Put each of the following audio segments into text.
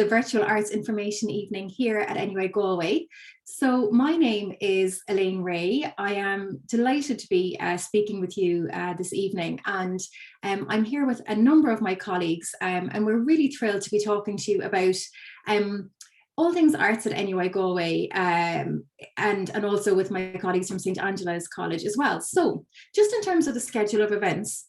the Virtual Arts Information Evening here at NUI Galway. So my name is Elaine Ray. I am delighted to be speaking with you this evening, and I'm here with a number of my colleagues, and we're really thrilled to be talking to you about all things arts at NUI Galway, and also with my colleagues from St. Angela's College as well. So just in terms of the schedule of events,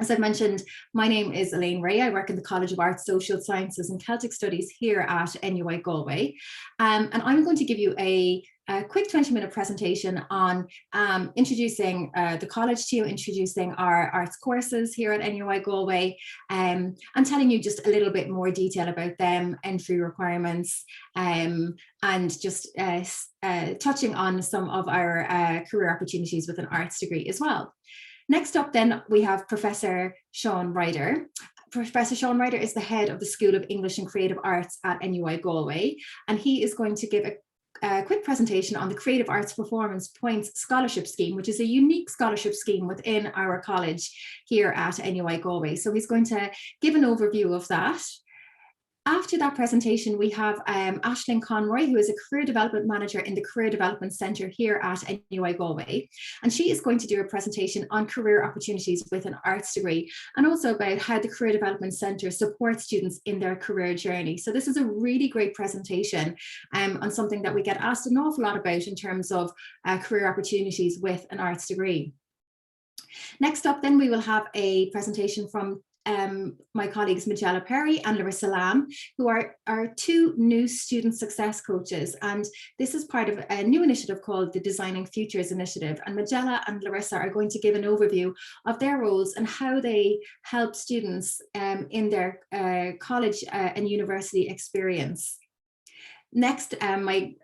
as I've mentioned, my name is Elaine Ray. I work in the College of Arts, Social Sciences and Celtic Studies here at NUI Galway. And I'm going to give you a quick 20-minute presentation on introducing the college to you, introducing our arts courses here at NUI Galway, and telling you just a little bit more detail about them, entry requirements, and just touching on some of our career opportunities with an arts degree as well. Next up then, we have Professor Sean Ryder. Professor Sean Ryder is the head of the School of English and Creative Arts at NUI Galway, and he is going to give a quick presentation on the Creative Arts Performance Points Scholarship Scheme, which is a unique scholarship scheme within our college here at NUI Galway. So he's going to give an overview of that. After that presentation, we have Aisling Conroy, who is a Career Development Manager in the Career Development Centre here at NUI Galway. And she is going to do a presentation on career opportunities with an arts degree, and also about how the Career Development Centre supports students in their career journey. So this is a really great presentation on something that we get asked an awful lot about in terms of career opportunities with an arts degree. Next up then, we will have a presentation from my colleagues Majella Perry and Larissa Lamb, who are two new student success coaches, and this is part of a new initiative called the Designing Futures Initiative, and Majella and Larissa are going to give an overview of their roles and how they help students in their college and university experience. Next, my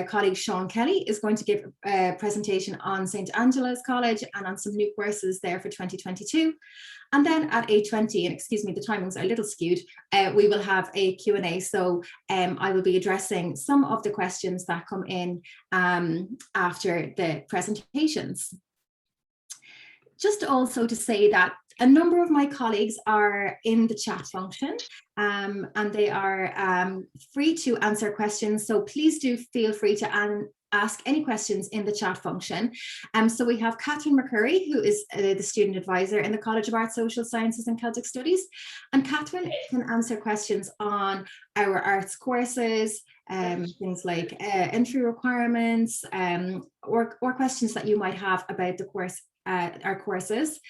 colleague Sean Kelly is going to give a presentation on St. Angela's College and on some new courses there for 2022. And then at 8:20, and excuse me, the timings are a little skewed, we will have a Q&A. So I will be addressing some of the questions that come in after the presentations. Just also to say that a number of my colleagues are in the chat function, and they are free to answer questions. So please do feel free to ask any questions in the chat function. So we have Catherine McCurry, who is the student advisor in the College of Arts, Social Sciences and Celtic Studies. And Catherine can answer questions on our arts courses, things like entry requirements, or questions that you might have about the course. Our courses.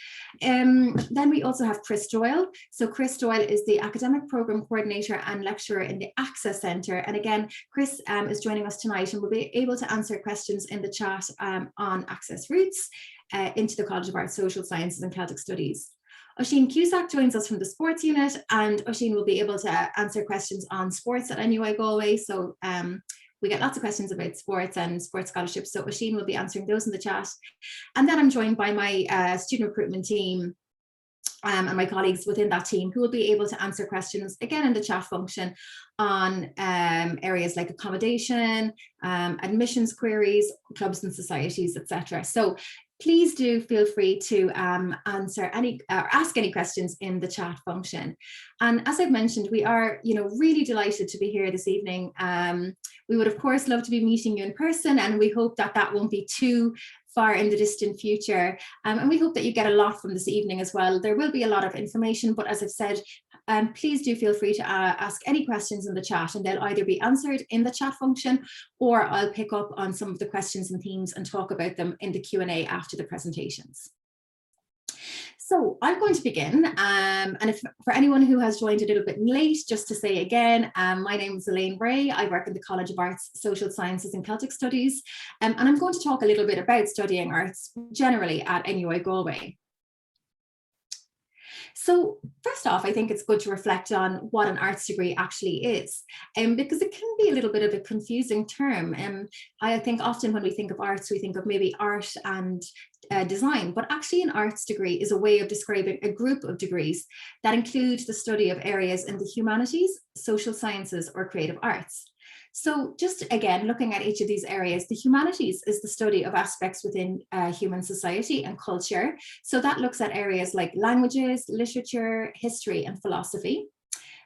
Then we also have Chris Doyle. So Chris Doyle is the Academic Programme Coordinator and Lecturer in the Access Centre. And again, Chris is joining us tonight and will be able to answer questions in the chat on access routes into the College of Arts, Social Sciences and Celtic Studies. Oisin Cusack joins us from the sports unit, and Oisin will be able to answer questions on sports at NUI Galway. So we get lots of questions about sports and sports scholarships, so Oisin will be answering those in the chat. And then I'm joined by my student recruitment team and my colleagues within that team, who will be able to answer questions again in the chat function on areas like accommodation, admissions queries, clubs and societies, etc. So please do feel free to answer any ask any questions in the chat function. And as I've mentioned, we are really delighted to be here this evening. We would of course love to be meeting you in person, and we hope that that won't be too far in the distant future. And we hope that you get a lot from this evening as well. There will be a lot of information, but as I've said, please do feel free to ask any questions in the chat, and they'll either be answered in the chat function, or I'll pick up on some of the questions and themes and talk about them in the Q&A after the presentations. So I'm going to begin, and if for anyone who has joined a little bit late, just to say again, my name is Elaine Ray. I work in the College of Arts, Social Sciences and Celtic Studies, and I'm going to talk a little bit about studying arts generally at NUI Galway. So first off, I think it's good to reflect on what an arts degree actually is, because it can be a little bit of a confusing term. I think often when we think of arts, we think of maybe art and design, but actually an arts degree is a way of describing a group of degrees that include the study of areas in the humanities, social sciences, or creative arts. So just again, looking at each of these areas, the humanities is the study of aspects within human society and culture. So that looks at areas like languages, literature, history, and philosophy.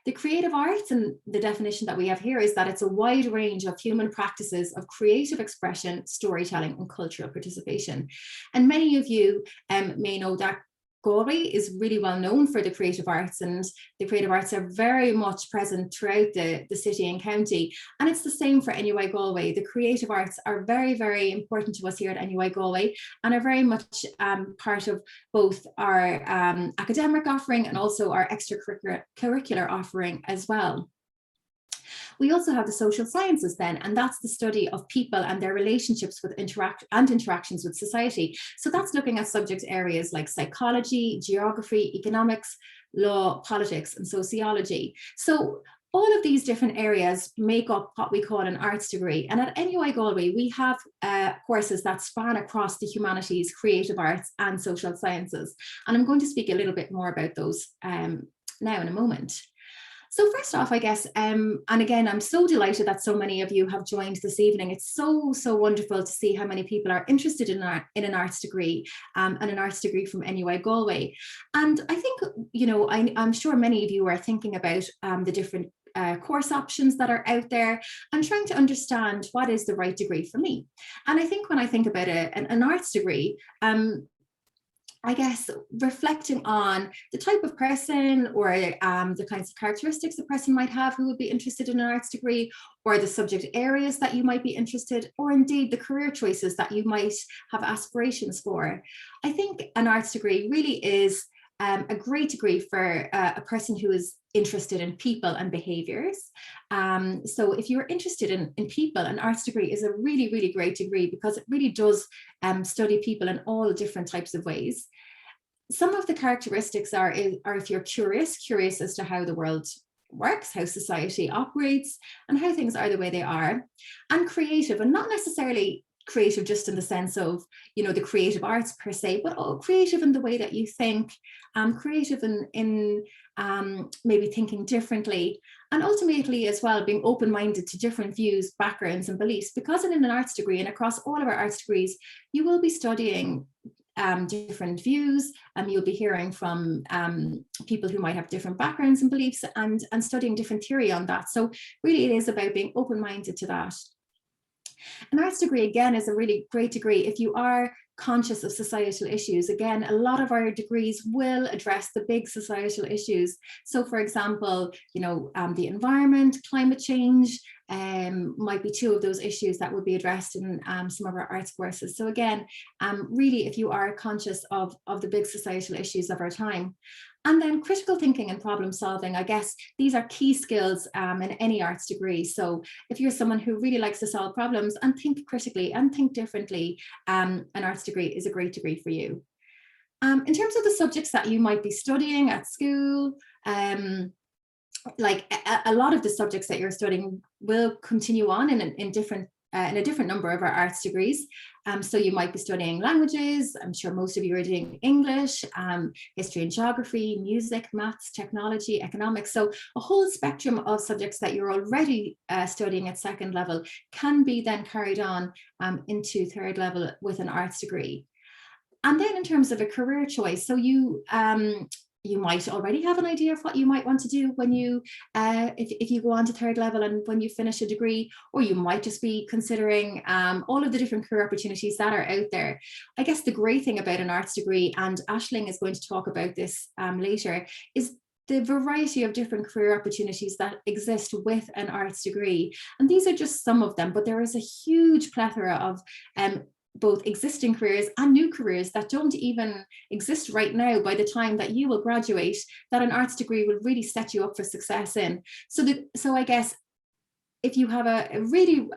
The creative arts, and the definition that we have here, is that it's a wide range of human practices of creative expression, storytelling, and cultural participation. And many of you may know that Galway is really well known for the creative arts, and the creative arts are very much present throughout the city and county. And it's the same for NUI Galway. The creative arts are very, very important to us here at NUI Galway, and are very much part of both our academic offering and also our extracurricular offering as well. We also have the social sciences then, and that's the study of people and their relationships with interactions with society. So that's looking at subject areas like psychology, geography, economics, law, politics, and sociology. So all of these different areas make up what we call an arts degree. And at NUI Galway, we have courses that span across the humanities, creative arts, and social sciences. And I'm going to speak a little bit more about those now in a moment. So first off, I guess, and again, I'm so delighted that so many of you have joined this evening. It's so wonderful to see how many people are interested in an arts degree, and an arts degree from NUI Galway. And I think, you know, I'm sure many of you are thinking about the different course options that are out there and trying to understand what is the right degree for me. And I think when I think about an arts degree, I guess reflecting on the type of person or the kinds of characteristics a person might have who would be interested in an arts degree, or the subject areas that you might be interested, or indeed the career choices that you might have aspirations for. I think an arts degree really is a great degree for a person who is interested in people and behaviors. So if you're interested in people, an arts degree is a really great degree, because it really does study people in all different types of ways. Some of the characteristics are if you're curious as to how the world works, how society operates, and how things are the way they are, and creative, and not necessarily creative just in the sense of, you know, the creative arts per se, but creative in the way that you think, creative in maybe thinking differently, and ultimately as well being open-minded to different views, backgrounds, and beliefs. Because in an arts degree, and across all of our arts degrees, you will be studying different views, and you'll be hearing from people who might have different backgrounds and beliefs, and studying different theory on that. So really it is about being open-minded to that. An arts degree, again, is a really great degree if you are conscious of societal issues. Again, a lot of our degrees will address the big societal issues. So for example, you know, the environment, climate change, might be two of those issues that would be addressed in some of our arts courses. So again, really, if you are conscious of the big societal issues of our time. And then critical thinking and problem solving, I guess these are key skills in any arts degree. So if you're someone who really likes to solve problems and think critically and think differently, an arts degree is a great degree for you. In terms of the subjects that you might be studying at school, like a lot of the subjects that you're studying will continue on in a different number of our arts degrees. So you might be studying languages. I'm sure most of you are doing English, history and geography, music, maths, technology, economics. So a whole spectrum of subjects that you're already studying at second level can be then carried on into third level with an arts degree. And then in terms of a career choice, so you might already have an idea of what you might want to do when you, if you go on to third level and when you finish a degree, or you might just be considering all of the different career opportunities that are out there. I guess the great thing about an arts degree, and Aisling is going to talk about this later, is the variety of different career opportunities that exist with an arts degree. And these are just some of them, but there is a huge plethora of both existing careers and new careers that don't even exist right now by the time that you will graduate, that an arts degree will really set you up for success in. So I guess if you have a really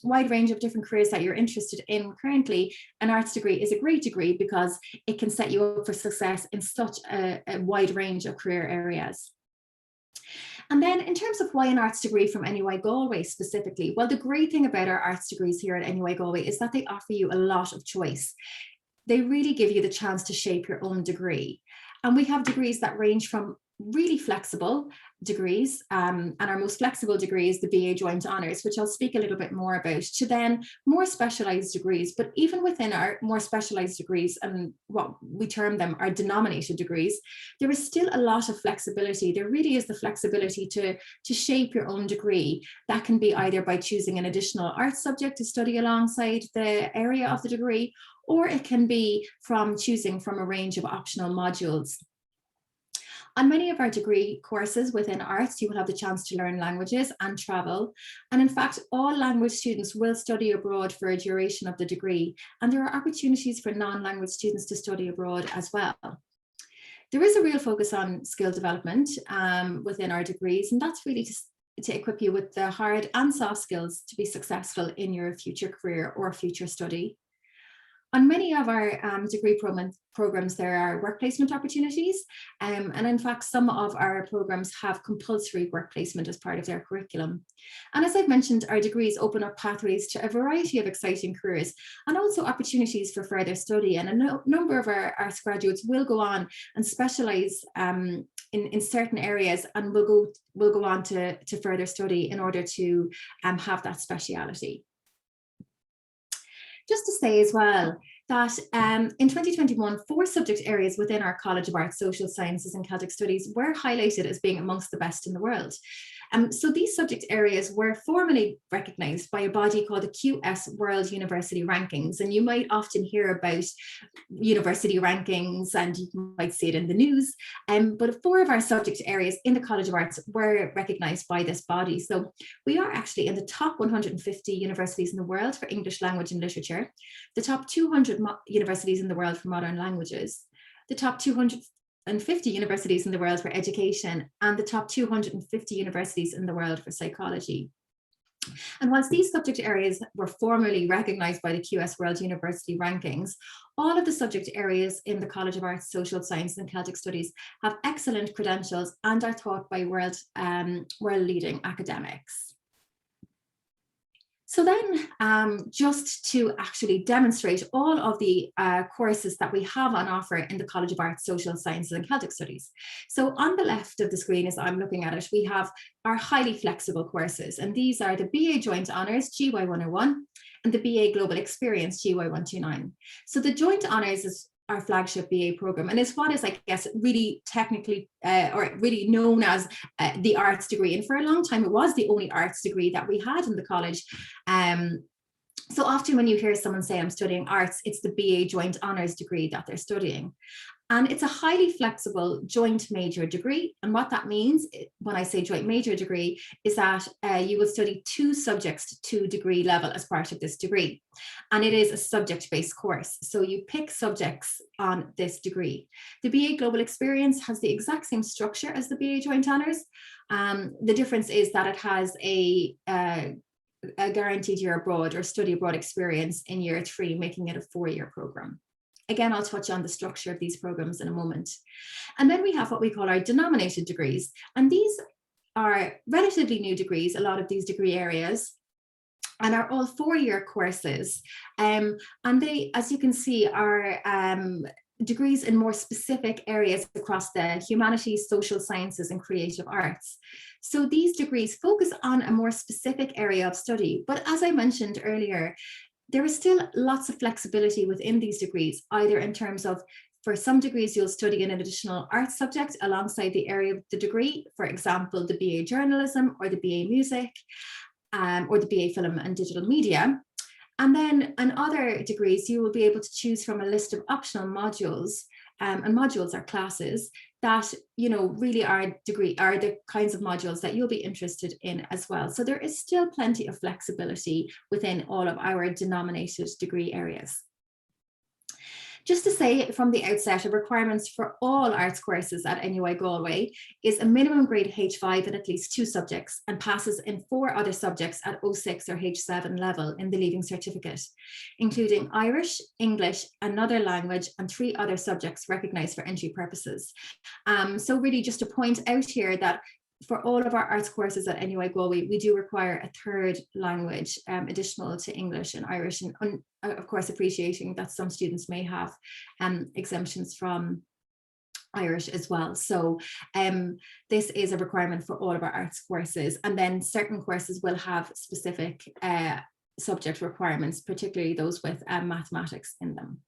wide range of different careers that you're interested in currently, an arts degree is a great degree because it can set you up for success in such a wide range of career areas. And then in terms of why an arts degree from NUI Galway specifically, well, the great thing about our arts degrees here at NUI Galway is that they offer you a lot of choice. They really give you the chance to shape your own degree. And we have degrees that range from really flexible degrees, and our most flexible degree is the BA Joint Honours, which I'll speak a little bit more about, to then more specialised degrees. But even within our more specialised degrees, and what we term them our denominated degrees, there is still a lot of flexibility. There really is the flexibility to shape your own degree. That can be either by choosing an additional arts subject to study alongside the area of the degree, or it can be from choosing from a range of optional modules. On many of our degree courses within arts, you will have the chance to learn languages and travel. And in fact, all language students will study abroad for a duration of the degree. And there are opportunities for non-language students to study abroad as well. There is a real focus on skill development within our degrees, and that's really to equip you with the hard and soft skills to be successful in your future career or future study. On many of our degree programs, there are work placement opportunities, and in fact, some of our programs have compulsory work placement as part of their curriculum. And as I've mentioned, our degrees open up pathways to a variety of exciting careers and also opportunities for further study. And a number of our arts graduates will go on and specialise in certain areas, and will go on to further study in order to have that speciality. Just to say as well that in 2021, 4 subject areas within our College of Arts, Social Sciences and Celtic Studies were highlighted as being amongst the best in the world. So these subject areas were formally recognised by a body called the QS World University Rankings. And you might often hear about university rankings, and you might see it in the news. But 4 of our subject areas in the College of Arts were recognised by this body. So we are actually in the top 150 universities in the world for English language and literature, the top 200 universities in the world for modern languages, the top 250 universities in the world for education, and the top 250 universities in the world for psychology. And whilst these subject areas were formally recognised by the QS World University Rankings, all of the subject areas in the College of Arts, Social Sciences and Celtic Studies have excellent credentials and are taught by world-leading academics. So then, just to actually demonstrate all of the courses that we have on offer in the College of Arts, Social Sciences and Celtic Studies. So on the left of the screen, as I'm looking at it, we have our highly flexible courses, and these are the BA Joint Honours, GY101, and the BA Global Experience, GY129. So the Joint Honours is our flagship BA program, and it's what is, I guess, really technically or really known as the arts degree. And for a long time, it was the only arts degree that we had in the college. So often when you hear someone say, I'm studying arts, it's the BA Joint Honours degree that they're studying. And it's a highly flexible joint major degree. And what that means when I say joint major degree is that you will study 2 subjects to degree level as part of this degree. And it is a subject-based course. So you pick subjects on this degree. The BA Global Experience has the exact same structure as the BA Joint Honours. The difference is that it has a guaranteed year abroad or study abroad experience in year 3, making it a 4-year program. Again, I'll touch on the structure of these programs in a moment. And then we have what we call our denominated degrees. And these are relatively new degrees, a lot of these degree areas, and are all 4-year courses. And they, as you can see, are degrees in more specific areas across the humanities, social sciences, and creative arts. So these degrees focus on a more specific area of study. But as I mentioned earlier, there is still lots of flexibility within these degrees, either in terms of, for some degrees, you'll study an additional arts subject alongside the area of the degree, for example, the BA Journalism or the BA Music, or the BA Film and Digital Media. And then in other degrees, you will be able to choose from a list of optional modules, and modules are classes that, you know, really are the kinds of modules that you'll be interested in as well. So there is still plenty of flexibility within all of our denominated degree areas. Just to say from the outset, the requirements for all arts courses at NUI Galway is a minimum grade H5 in at least 2 subjects and passes in 4 other subjects at O6 or H7 level in the Leaving Certificate, including Irish, English, another language, and 3 other subjects recognised for entry purposes. So really just to point out here that for all of our arts courses at NUI Galway, we do require a 3rd language additional to English and Irish, and of course appreciating that some students may have exemptions from Irish as well. So this is a requirement for all of our arts courses. And then certain courses will have specific subject requirements, particularly those with mathematics in them.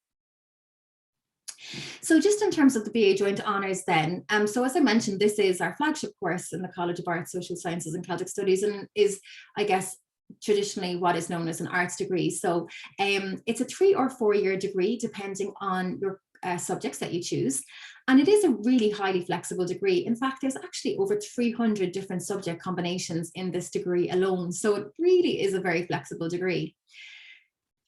So just in terms of the BA Joint Honours then, so as I mentioned, this is our flagship course in the College of Arts, Social Sciences and Celtic Studies, and is, I guess, traditionally what is known as an arts degree. So it's a 3 or 4 year degree depending on your subjects that you choose. And it is a really highly flexible degree. In fact, there's actually over 300 different subject combinations in this degree alone. So it really is a very flexible degree.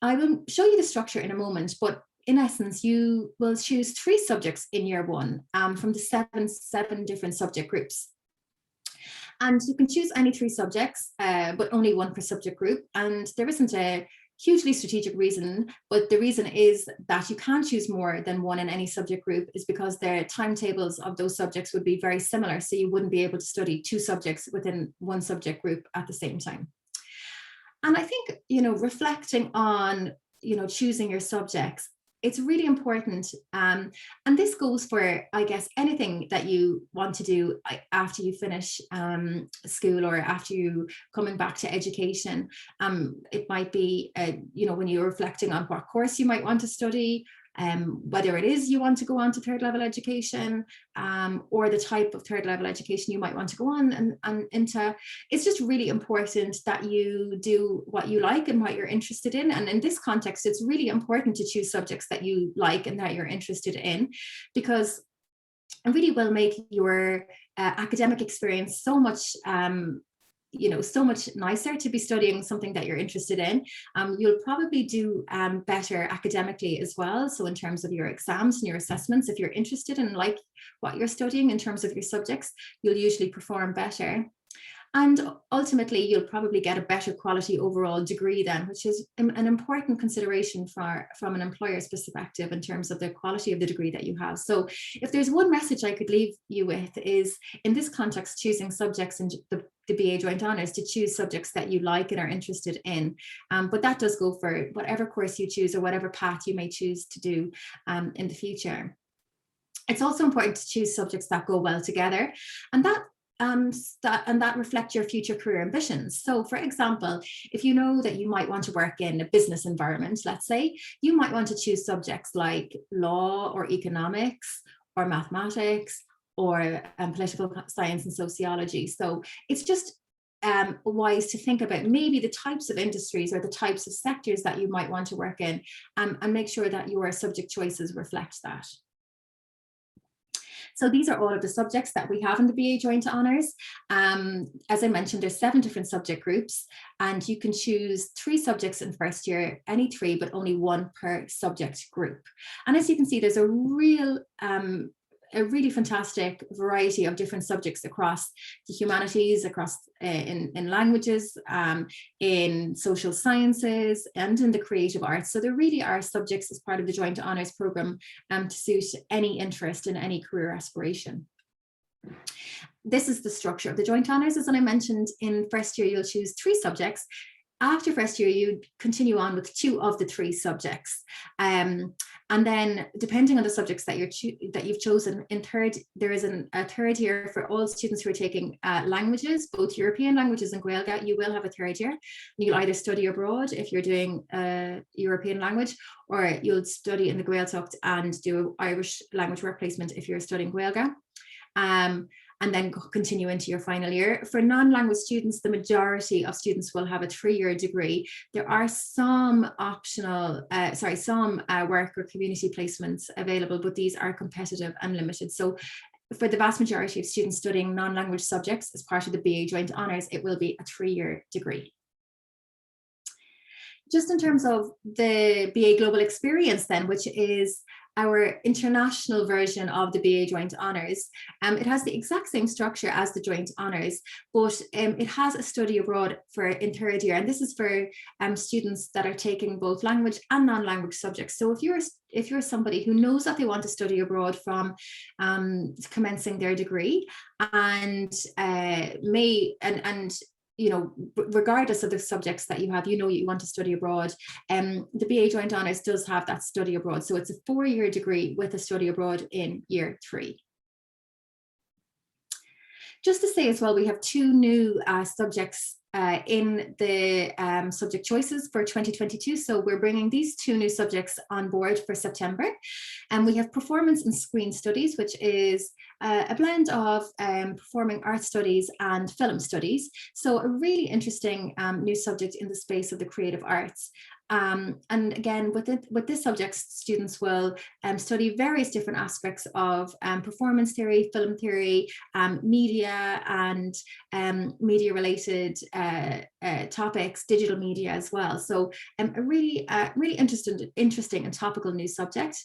I will show you the structure in a moment, but in essence, you will choose 3 subjects in year 1 from the seven different subject groups. And you can choose any 3 subjects, but only 1 per subject group. And there isn't a hugely strategic reason, but the reason is that you can't choose more than 1 in any subject group is because the timetables of those subjects would be very similar. So you wouldn't be able to study 2 subjects within 1 subject group at the same time. And I think, reflecting on, choosing your subjects, it's really important. And this goes for, I guess, anything that you want to do after you finish school or after you coming back to education. It might be, when you're reflecting on what course you might want to study, whether it is you want to go on to 3rd level education, or the type of 3rd level education you might want to go on and into. It's just really important that you do what you like and what you're interested in. And in this context, it's really important to choose subjects that you like and that you're interested in, because it really will make your academic experience so much so much nicer to be studying something that you're interested in. You'll probably do better academically as well. So in terms of your exams and your assessments, if you're interested in like what you're studying in terms of your subjects, you'll usually perform better. And ultimately, you'll probably get a better quality overall degree then, which is an important consideration from an employer's perspective in terms of the quality of the degree that you have. So if there's one message I could leave you with is, in this context, choosing subjects in the BA Joint Honours, to choose subjects that you like and are interested in. But that does go for whatever course you choose or whatever path you may choose to do in the future. It's also important to choose subjects that go well together, and that reflect your future career ambitions. So for example, if you know that you might want to work in a business environment, let's say, you might want to choose subjects like law or economics or mathematics or political science and sociology. So it's just wise to think about maybe the types of industries or the types of sectors that you might want to work in, and make sure that your subject choices reflect that. So these are all of the subjects that we have in the BA Joint Honours. As I mentioned, there's 7 different subject groups, and you can choose 3 subjects in first year, any 3, but only 1 per subject group. And as you can see, there's a really fantastic variety of different subjects across the humanities, across in languages, in social sciences, and in the creative arts. So there really are subjects as part of the Joint Honours programme to suit any interest in any career aspiration. This is the structure of the Joint Honours. As I mentioned, in first year, you'll choose 3 subjects. After first year, you continue on with 2 of the 3 subjects. And then depending on the subjects that you've chosen, in third, there is a third year for all students who are taking languages, both European languages and Gaeilge. You will have a third year. You'll either study abroad if you're doing a European language, or you'll study in the Gaeltacht and do Irish language work placement if you're studying Gaeilge. And then continue into your final year. For non-language students, the majority of students will have a 3-year degree. There are some optional, some work or community placements available, but these are competitive and limited. So for the vast majority of students studying non-language subjects as part of the BA Joint Honours, it will be a 3-year degree. Just in terms of the BA Global Experience then, which is our international version of the BA Joint Honours, it has the exact same structure as the Joint Honours, but it has a study abroad in third year, and this is for students that are taking both language and non-language subjects. So if you're somebody who knows that they want to study abroad from commencing their degree, and regardless of the subjects that you have, you want to study abroad, the BA Joint Honours does have that study abroad. So it's a 4-year degree with a study abroad in year 3. Just to say as well, we have 2 new subjects in the subject choices for 2022. So we're bringing these 2 new subjects on board for September. And we have performance and screen studies, which is a blend of performing arts studies and film studies. So a really interesting new subject in the space of the creative arts. And again, with this subject, students will study various different aspects of performance theory, film theory, media, and media-related topics, digital media as well. So a really interesting and topical new subject.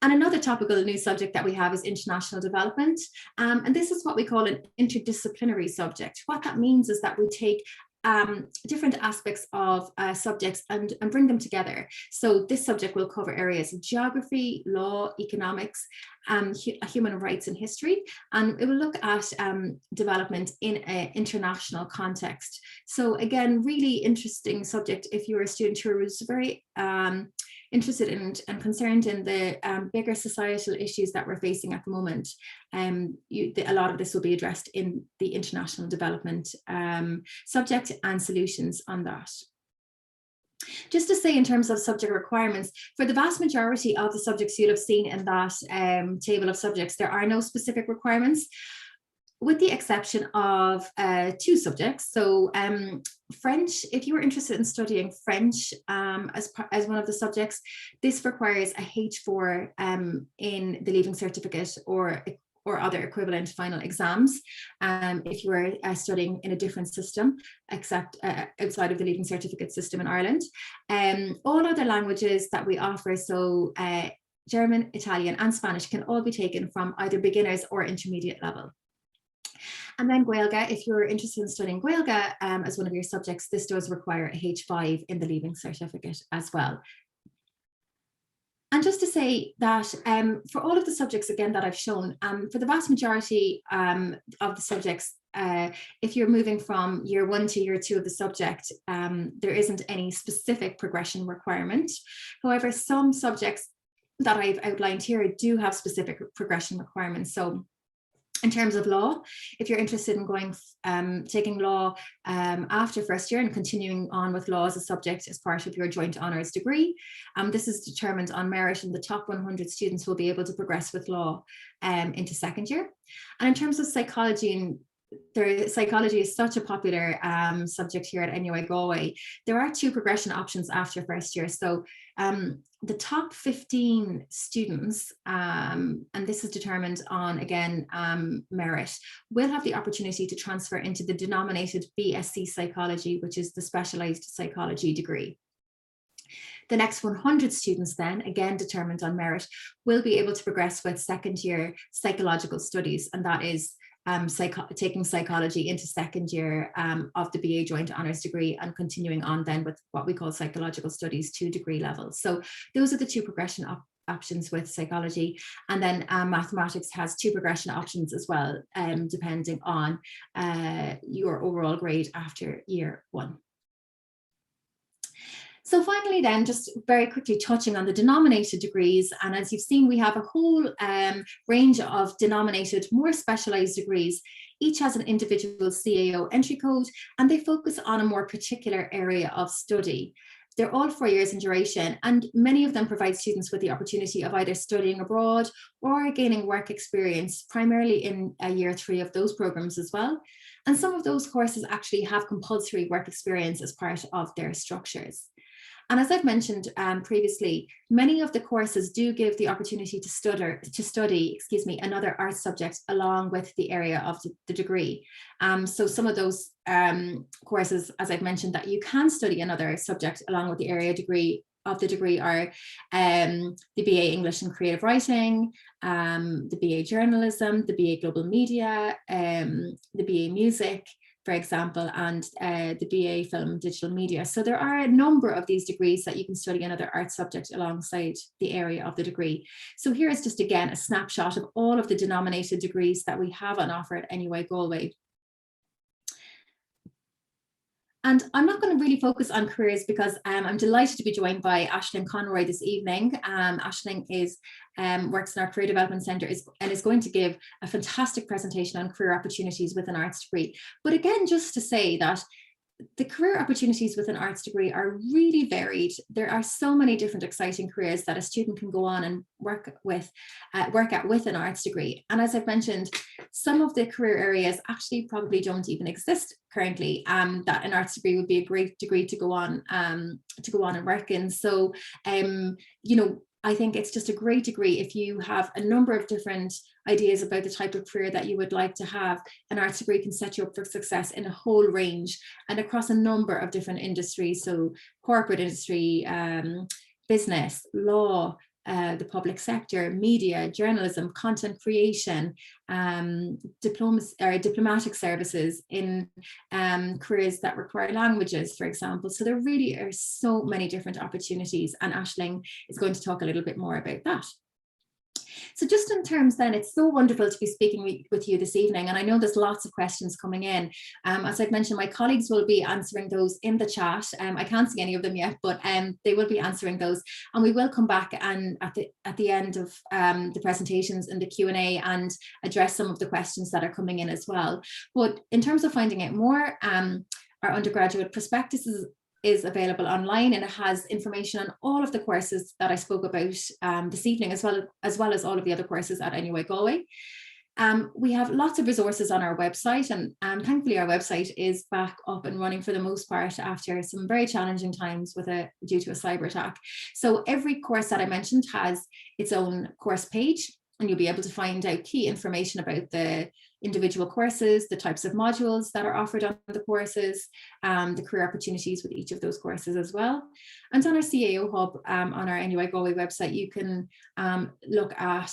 And another topical new subject that we have is international development. And this is what we call an interdisciplinary subject. What that means is that we take different aspects of subjects and bring them together. So this subject will cover areas of geography, law, economics, human rights and history, and it will look at development in an international context. So again, really interesting subject if you're a student who is very interested in and concerned in the bigger societal issues that we're facing at the moment. A lot of this will be addressed in the international development subject and solutions on that. Just to say in terms of subject requirements, for the vast majority of the subjects you'll have seen in that table of subjects, there are no specific requirements, with the exception of 2 subjects. So French, if you were interested in studying French as one of the subjects, this requires a H4 in the Leaving Certificate or other equivalent final exams if you were studying in a different system except outside of the Leaving Certificate system in Ireland. All other languages that we offer, so German, Italian and Spanish, can all be taken from either beginners or intermediate level. And then Gaeilge, if you're interested in studying Gaeilge as one of your subjects, this does require a H5 in the Leaving Certificate as well. And just to say that for all of the subjects, again, that I've shown, for the vast majority of the subjects, if you're moving from year 1 to year 2 of the subject, there isn't any specific progression requirement. However, some subjects that I've outlined here do have specific progression requirements. So in terms of law, if you're interested in taking law after first year and continuing on with law as a subject as part of your joint honours degree, this is determined on merit, and the top 100 students will be able to progress with law into second year. And in terms of psychology, psychology is such a popular subject here at NUI Galway. There are 2 progression options after first year. So the top 15 students, and this is determined on, again, merit, will have the opportunity to transfer into the denominated BSc Psychology, which is the specialised psychology degree. The next 100 students then, again determined on merit, will be able to progress with second year psychological studies, and that is taking psychology into second year of the BA Joint Honours degree and continuing on then with what we call psychological studies to degree levels. So those are the 2 progression options with psychology. And then mathematics has 2 progression options as well, depending on your overall grade after year 1. So finally then, just very quickly touching on the denominated degrees, and as you've seen, we have a whole range of denominated, more specialised degrees. Each has an individual CAO entry code, and they focus on a more particular area of study. They're all 4 years in duration, and many of them provide students with the opportunity of either studying abroad or gaining work experience, primarily in year 3 of those programmes as well. And some of those courses actually have compulsory work experience as part of their structures. And as I've mentioned previously, many of the courses do give the opportunity to study another arts subject along with the area of the degree. So some of those courses, as I've mentioned, that you can study another subject along with the area of the degree are the BA English and Creative Writing, the BA Journalism, the BA Global Media, the BA Music, for example, and the BA Film Digital Media. So there are a number of these degrees that you can study another art subject alongside the area of the degree. So here is just, again, a snapshot of all of the denominated degrees that we have on offer at NUI Galway. And I'm not going to really focus on careers because I'm delighted to be joined by Aisling Conroy this evening. Aisling works in our Career Development Centre and is going to give a fantastic presentation on career opportunities with an arts degree. But again, just to say that the career opportunities with an arts degree are really varied. There are so many different exciting careers that a student can go on and work at with an arts degree. And as I've mentioned, some of the career areas actually probably don't even exist currently. That an arts degree would be a great degree to go on and work in. So, I think it's just a great degree if you have a number of different ideas about the type of career that you would like to have. An arts degree can set you up for success in a whole range and across a number of different industries. So corporate industry, business, law, the public sector, media, journalism, content creation, diplomatic services in careers that require languages, for example. So there really are so many different opportunities, and Aisling is going to talk a little bit more about that. So just in terms then, it's so wonderful to be speaking with you this evening. And I know there's lots of questions coming in. As I've mentioned, my colleagues will be answering those in the chat. I can't see any of them yet, but they will be answering those. And we will come back and at the end of the presentations in the Q&A and address some of the questions that are coming in as well. But in terms of finding out more, our undergraduate prospectus is available online, and it has information on all of the courses that I spoke about this evening, as well as all of the other courses at NUI Galway. We have lots of resources on our website, and thankfully our website is back up and running for the most part after some very challenging times due to a cyber attack. So every course that I mentioned has its own course page, and you'll be able to find out key information about the individual courses, the types of modules that are offered on the courses, the career opportunities with each of those courses as well. And on our CAO Hub on our NUI Galway website, you can look at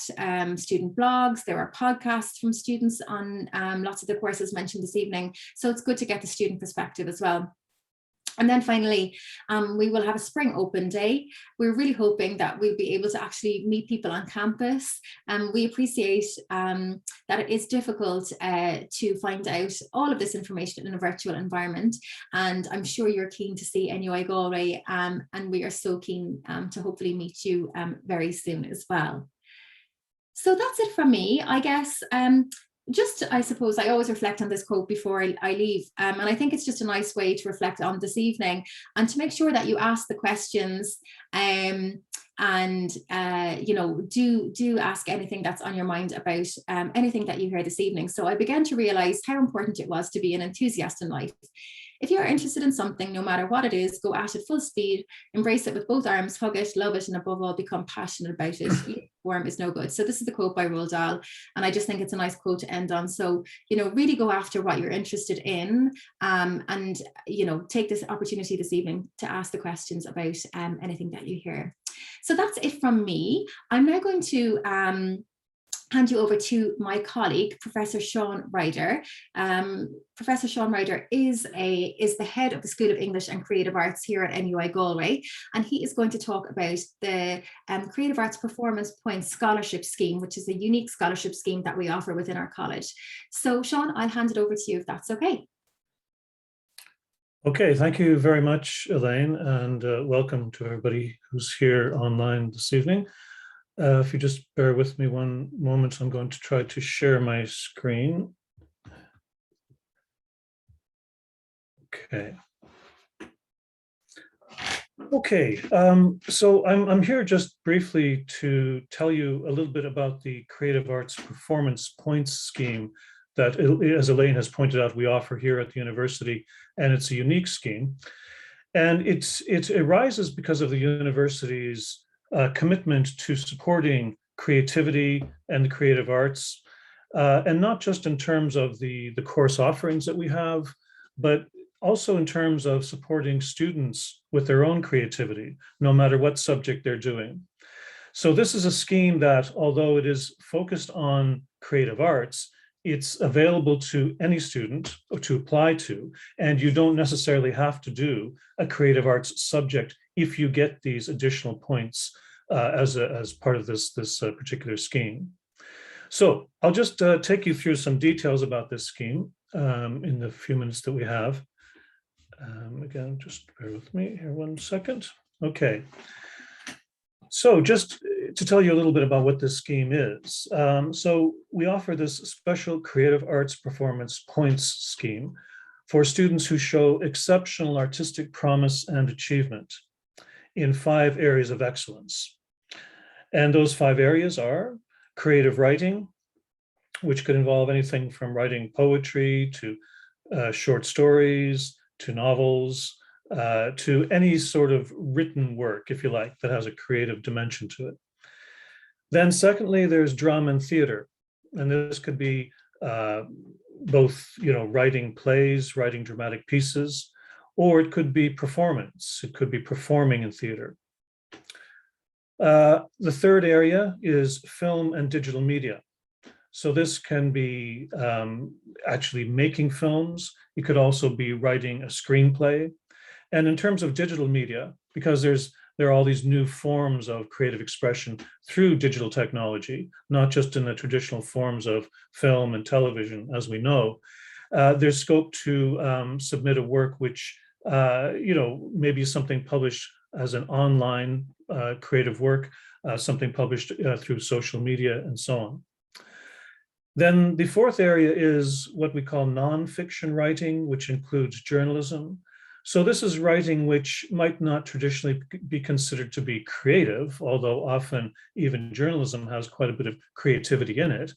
student blogs. There are podcasts from students on lots of the courses mentioned this evening. So it's good to get the student perspective as well. And then finally, we will have a spring open day. We're really hoping that we'll be able to actually meet people on campus. We appreciate that it is difficult to find out all of this information in a virtual environment. And I'm sure you're keen to see NUI Galway, and we are so keen to hopefully meet you very soon as well. So that's it from me, I guess. I suppose I always reflect on this quote before I leave, and I think it's just a nice way to reflect on this evening and to make sure that you ask the questions do ask anything that's on your mind about anything that you hear this evening. So I began to realize how important it was to be an enthusiast in life. If you are interested in something, no matter what it is, go at it full speed, embrace it with both arms, hug it, love it, and above all, become passionate about it. Form is no good. So this is the quote by Roald Dahl, and I just think it's a nice quote to end on. So, really go after what you're interested in, and, take this opportunity this evening to ask the questions about anything that you hear. So that's it from me. I'm now going to hand you over to my colleague, Professor Sean Ryder. Professor Sean Ryder is the head of the School of English and Creative Arts here at NUI Galway, and he is going to talk about the Creative Arts Performance Points Scholarship Scheme, which is a unique scholarship scheme that we offer within our college. So Sean, I'll hand it over to you if that's okay. Okay, thank you very much, Elaine, and welcome to everybody who's here online this evening. If you just bear with me one moment, I'm going to try to share my screen. Okay, so I'm here just briefly to tell you a little bit about the Creative Arts Performance Points Scheme that, as Elaine has pointed out, we offer here at the university, and it's a unique scheme. And it arises because of the university's commitment to supporting creativity and the creative arts, and not just in terms of the course offerings that we have, but also in terms of supporting students with their own creativity, no matter what subject they're doing. So this is a scheme that, although it is focused on creative arts, it's available to any student to apply to, and you don't necessarily have to do a creative arts subject if you get these additional points as part of this particular scheme. So I'll just take you through some details about this scheme in the few minutes that we have. again, just bear with me here 1 second. Okay. So just to tell you a little bit about what this scheme is. So we offer this special creative arts performance points scheme for students who show exceptional artistic promise and achievement in 5 areas of excellence. And those 5 areas are creative writing, which could involve anything from writing poetry to short stories to novels, to any sort of written work, if you like, that has a creative dimension to it. Then secondly, there's drama and theater. And this could be both, writing plays, writing dramatic pieces, or it could be performance. It could be performing in theater. The third area is film and digital media. So this can be actually making films. It could also be writing a screenplay. And in terms of digital media, because there are all these new forms of creative expression through digital technology, not just in the traditional forms of film and television, as we know, there's scope to submit a work which, maybe something published as an online creative work, something published through social media and so on. Then the fourth area is what we call nonfiction writing, which includes journalism. So this is writing which might not traditionally be considered to be creative, although often even journalism has quite a bit of creativity in it.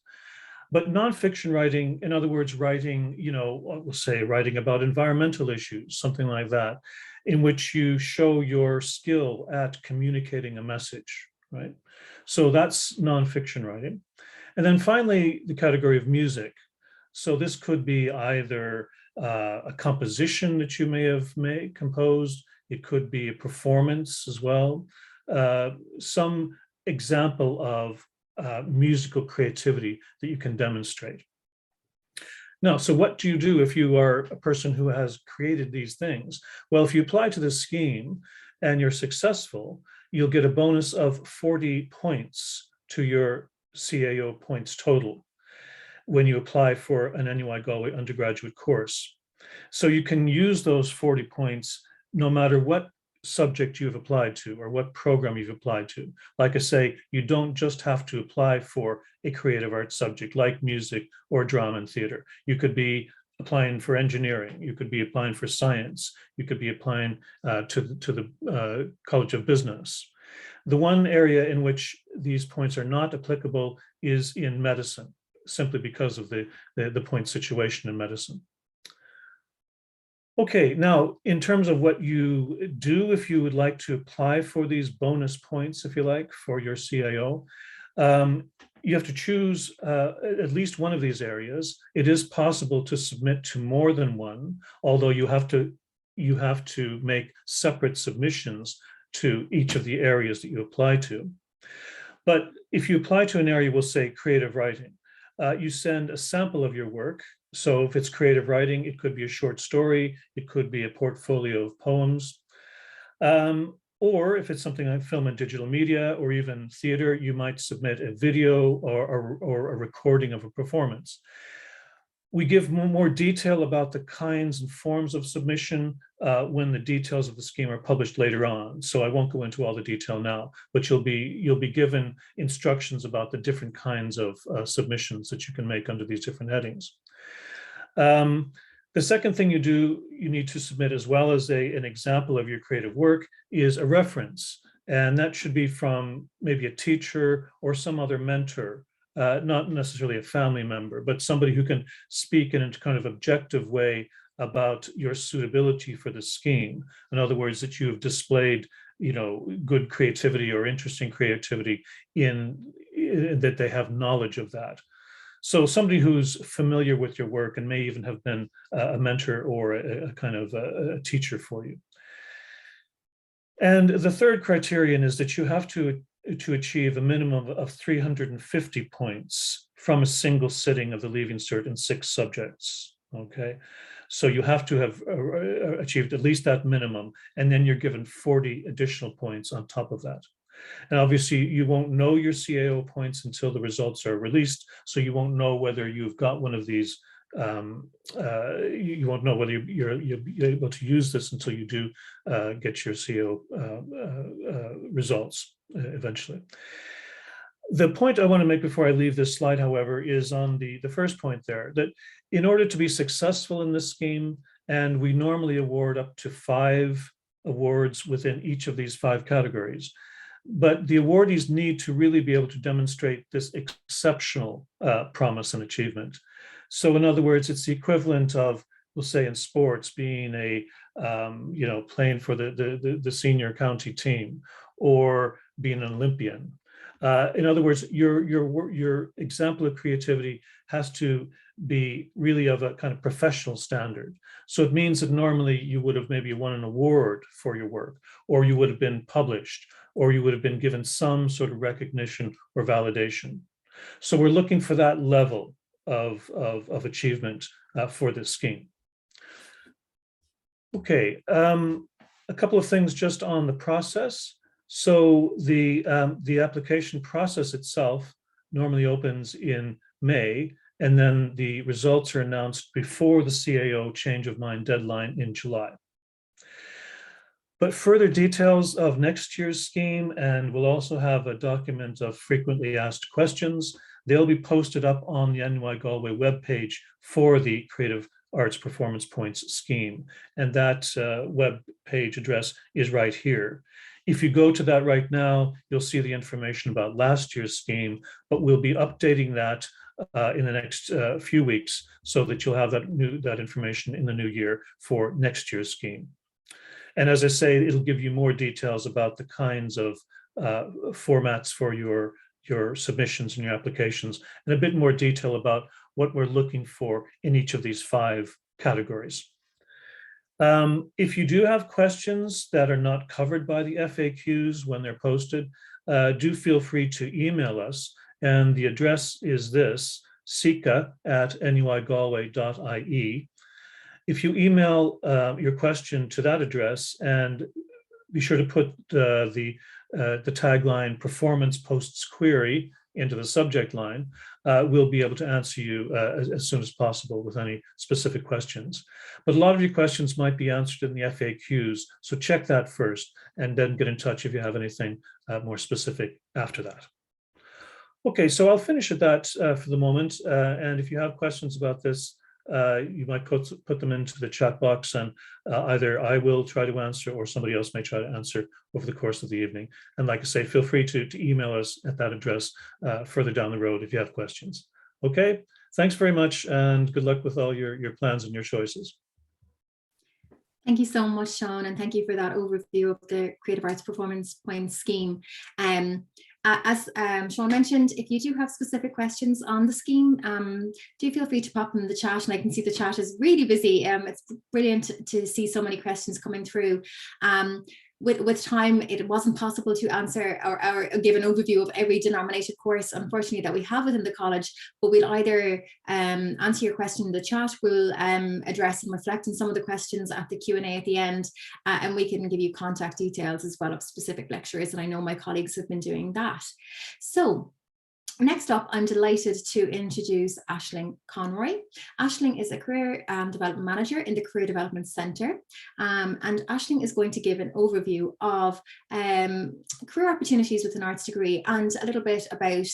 But nonfiction writing, in other words, writing, we'll say writing about environmental issues, something like that, in which you show your skill at communicating a message, right? So that's nonfiction writing. And then finally, the category of music. So this could be either a composition that you may have composed. It could be a performance as well. Some example of musical creativity that you can demonstrate. Now, so what do you do if you are a person who has created these things? Well, if you apply to this scheme and you're successful, you'll get a bonus of 40 points to your CAO points total when you apply for an NUI Galway undergraduate course. So you can use those 40 points no matter what subject you've applied to or what program you've applied to. Like I say, you don't just have to apply for a creative arts subject like music or drama and theater. You could be applying for engineering. You could be applying for science. You could be applying to the College of Business. The one area in which these points are not applicable is in medicine, simply because of the point situation in medicine. Okay, now in terms of what you do if you would like to apply for these bonus points, if you like, for your CAO, you have to choose at least one of these areas. It is possible to submit to more than one, although you have to make separate submissions to each of the areas that you apply to. But if you apply to an area, we'll say creative writing, you send a sample of your work. So if it's creative writing, it could be a short story, it could be a portfolio of poems. Or if it's something like film and digital media or even theater, you might submit a video or a recording of a performance. We give more detail about the kinds and forms of submission when the details of the scheme are published later on. So I won't go into all the detail now, but you'll be given instructions about the different kinds of submissions that you can make under these different headings. The second thing you need to submit, as well as an example of your creative work, is a reference. And that should be from maybe a teacher or some other mentor, not necessarily a family member, but somebody who can speak in a kind of objective way about your suitability for the scheme. In other words, that you've displayed, good creativity or interesting creativity in that they have knowledge of that. So somebody who's familiar with your work and may even have been a mentor or a kind of a teacher for you. And the third criterion is that you have to achieve a minimum of 350 points from a single sitting of the Leaving Cert in 6 subjects, okay? So you have to have achieved at least that minimum, and then you're given 40 additional points on top of that. And obviously you won't know your CAO points until the results are released, so you won't know whether you've got one of these you won't know whether you're able to use this until you do get your CAO results eventually. The point I want to make before I leave this slide, however, is on the first point there, that in order to be successful in this scheme, and we normally award up to 5 awards within each of these 5 categories, but the awardees need to really be able to demonstrate this exceptional promise and achievement. So in other words, it's the equivalent of, we'll say in sports, being a, playing for the senior county team, or being an Olympian. In other words, your example of creativity has to be really of a kind of professional standard. So it means that normally you would have maybe won an award for your work, or you would have been published, or you would have been given some sort of recognition or validation. So we're looking for that level of achievement for this scheme. Okay, a couple of things just on the process. So the application process itself normally opens in May, and then the results are announced before the CAO change of mind deadline in July. But further details of next year's scheme, and we'll also have a document of frequently asked questions. They'll be posted up on the NUI Galway webpage for the Creative Arts Performance Points scheme. And that web page address is right here. If you go to that right now, you'll see the information about last year's scheme, but we'll be updating that in the next few weeks so that you'll have that information in the new year for next year's scheme. And as I say, it'll give you more details about the kinds of formats for your submissions and your applications, and a bit more detail about what we're looking for in each of these 5 categories. If you do have questions that are not covered by the FAQs when they're posted, do feel free to email us. And the address is this, sika@nuigalway.ie. If you email your question to that address, and be sure to put the tagline "Performance Posts Query" into the subject line, we'll be able to answer you as soon as possible with any specific questions. But a lot of your questions might be answered in the FAQs, so check that first, and then get in touch if you have anything more specific after that. Okay, so I'll finish at that for the moment, and if you have questions about this, you might put them into the chat box, and either I will try to answer or somebody else may try to answer over the course of the evening. And like I say, feel free to email us at that address further down the road if you have questions. Okay, thanks very much, and good luck with all your plans and your choices. Thank you so much, Sean, and thank you for that overview of the Creative Arts Performance Points scheme. As Sean mentioned, if you do have specific questions on the scheme, do feel free to pop them in the chat, and I can see the chat is really busy. It's brilliant to see so many questions coming through. With time, it wasn't possible to answer or give an overview of every denominated course, unfortunately, that we have within the college, but we'll either answer your question in the chat, we'll address and reflect on some of the questions at the Q&A at the end, and we can give you contact details as well of specific lecturers, and I know my colleagues have been doing that. So, next up, I'm delighted to introduce Aisling Conroy. Aisling is a Career Development Manager in the Career Development Centre, and Aisling is going to give an overview of career opportunities with an arts degree, and a little bit about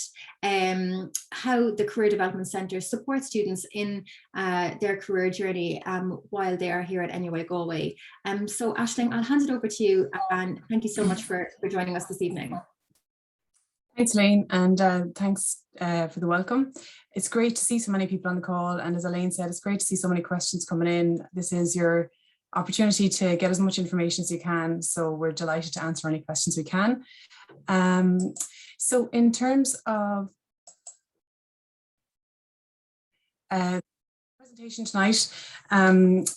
how the Career Development Centre supports students in their career journey while they are here at NUI Galway. So Aisling, I'll hand it over to you, and thank you so much for joining us this evening. Thanks, Elaine, and thanks for the welcome. It's great to see so many people on the call, and as Elaine said, it's great to see so many questions coming in. This is your opportunity to get as much information as you can, so we're delighted to answer any questions we can. So in terms of presentation tonight,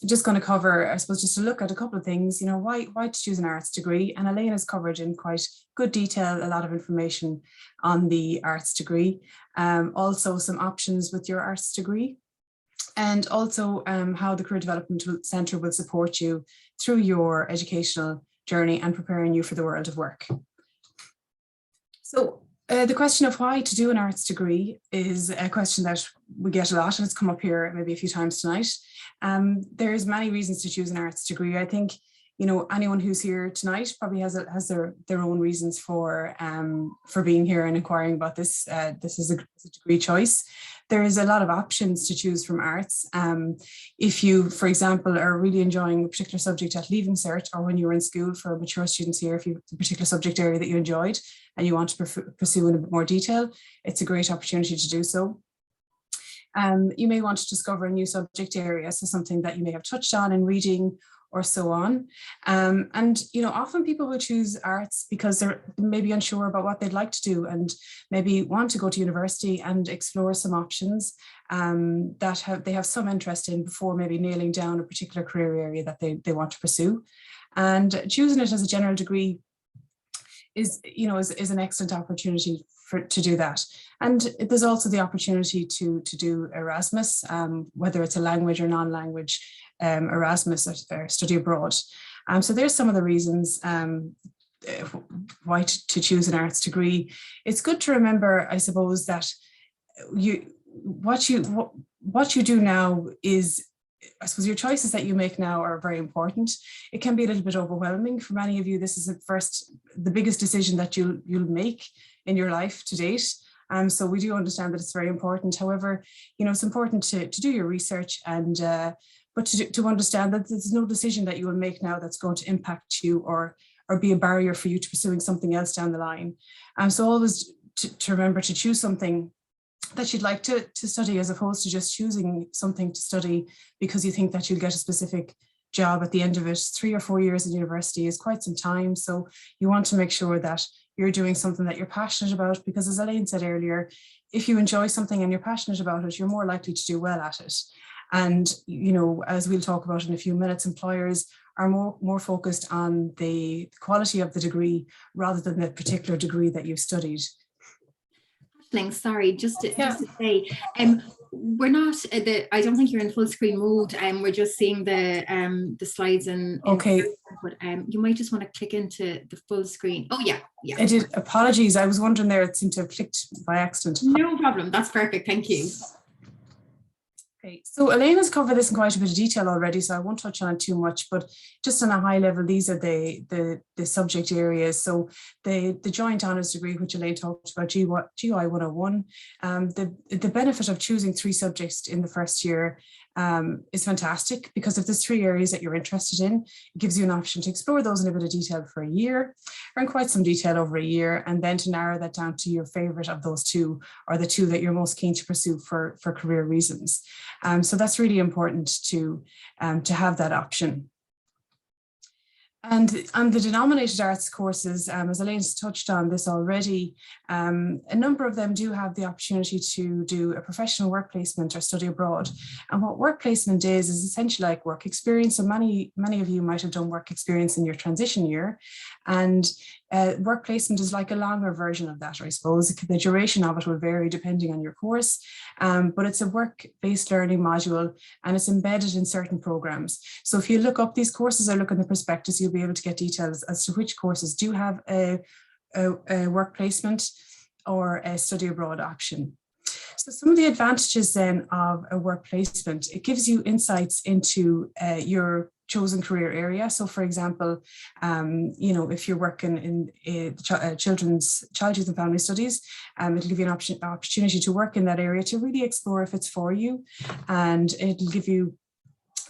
just going to cover, I suppose, just to look at a couple of things. You know, why to choose an arts degree, and Elaine has covered in quite good detail a lot of information on the arts degree, also some options with your arts degree, and also how the Career Development Centre will support you through your educational journey and preparing you for the world of work. So The question of why to do an arts degree is a question that we get a lot, and it's come up here maybe a few times tonight. There's many reasons to choose an arts degree. I think, you know, anyone who's here tonight probably has their own reasons for being here and inquiring about this. This is a degree choice. There is a lot of options to choose from arts. If you, for example, are really enjoying a particular subject at Leaving Cert, or when you were in school for mature students here, if you have a particular subject area that you enjoyed and you want to pursue in a bit more detail, it's a great opportunity to do so. You may want to discover a new subject area, so something that you may have touched on in reading or so on. And, you know, often people will choose arts because they're maybe unsure about what they'd like to do and maybe want to go to university and explore some options that they have some interest in before maybe nailing down a particular career area that they want to pursue. And choosing it as a general degree is an excellent opportunity to do that. And there's also the opportunity to do Erasmus, whether it's a language or non-language Erasmus or study abroad. So there's some of the reasons why to choose an arts degree. It's good to remember, I suppose, that what you do now is, I suppose, your choices that you make now are very important. It can be a little bit overwhelming for many of you. This is the biggest decision that you'll make in your life to date. So we do understand that it's very important. However, you know, it's important to do your research and but to understand that there's no decision that you will make now that's going to impact you or be a barrier for you to pursuing something else down the line. So always to remember to choose something that you'd like to study, as opposed to just choosing something to study because you think that you'll get a specific job at the end of it. 3 or 4 years in university is quite some time. So you want to make sure that you're doing something that you're passionate about, because as Elaine said earlier, if you enjoy something and you're passionate about it, you're more likely to do well at it. And, you know, as we'll talk about in a few minutes, employers are more focused on the quality of the degree rather than the particular degree that you've studied. Sorry, just to say, we're not I don't think you're in full screen mode, and we're just seeing the slides and okay, but you might just want to click into the full screen. Oh yeah. I did. Apologies, I was wondering there, it seemed to have clicked by accident. No problem, that's perfect, thank you. Okay, so Elaine has covered this in quite a bit of detail already, so I won't touch on it too much, but just on a high level, these are the subject areas. So the joint honours degree, which Elaine talked about, GI 101, the benefit of choosing 3 subjects in the first year is fantastic, because if there's 3 areas that you're interested in, it gives you an option to explore those in a bit of detail for a year, or in quite some detail over a year, and then to narrow that down to your favourite of those 2, or the 2 that you're most keen to pursue for career reasons. So that's really important to have that option. And the denominated arts courses, as Elaine's touched on this already, a number of them do have the opportunity to do a professional work placement or study abroad. And what work placement is essentially like work experience. So many of you might have done work experience in your transition year. And work placement is like a longer version of that, I suppose. The duration of it will vary depending on your course, but it's a work-based learning module, and it's embedded in certain programs. So if you look up these courses or look in the prospectus, you'll be able to get details as to which courses do have a work placement or a study abroad option. So some of the advantages then of a work placement, it gives you insights into your chosen career area. So for example, you know, if you're working in child youth and family studies, it'll give you an opportunity to work in that area to really explore if it's for you, and it'll give you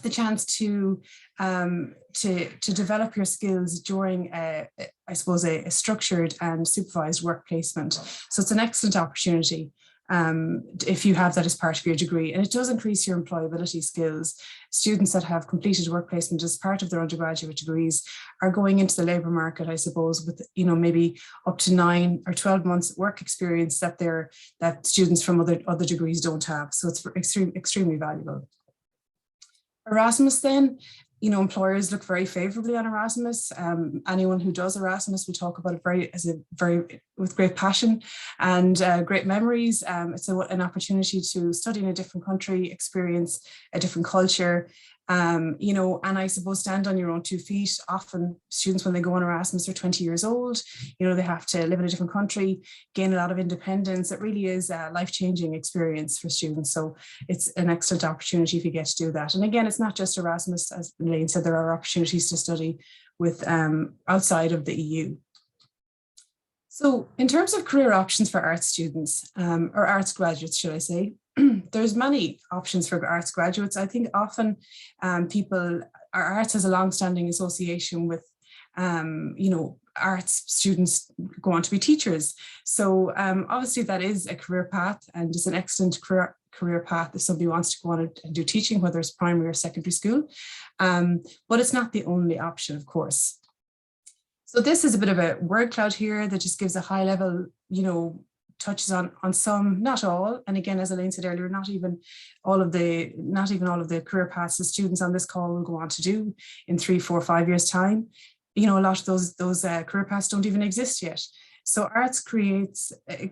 the chance to develop your skills during I suppose a structured and supervised work placement. So it's an excellent opportunity if you have that as part of your degree, and it does increase your employability skills. Students that have completed work placement as part of their undergraduate degrees are going into the labour market, I suppose, with, you know, maybe up to 9 or 12 months work experience that students from other degrees don't have. So it's extremely valuable. Erasmus then, you know, employers look very favourably on Erasmus. Anyone who does Erasmus will talk about it as a very with great passion and great memories. It's an opportunity to study in a different country, experience a different culture, you know, and I suppose stand on your own 2 feet. Often students, when they go on Erasmus, are 20 years old. You know, they have to live in a different country, gain a lot of independence. It really is a life-changing experience for students. So it's an excellent opportunity if you get to do that. And again, it's not just Erasmus. As Elaine said, there are opportunities to study with outside of the EU. So in terms of career options for arts students, or arts graduates, should I say, there's many options for arts graduates. I think often arts has a long-standing association with, you know, arts students go on to be teachers. So obviously that is a career path, and it's an excellent career path if somebody wants to go on and do teaching, whether it's primary or secondary school. But it's not the only option, of course. So this is a bit of a word cloud here that just gives a high level, you know, touches on some, not all. And again, as Elaine said earlier, not even all of the career paths the students on this call will go on to do in 3, 4, 5 years time. You know, a lot of those career paths don't even exist yet. So arts creates an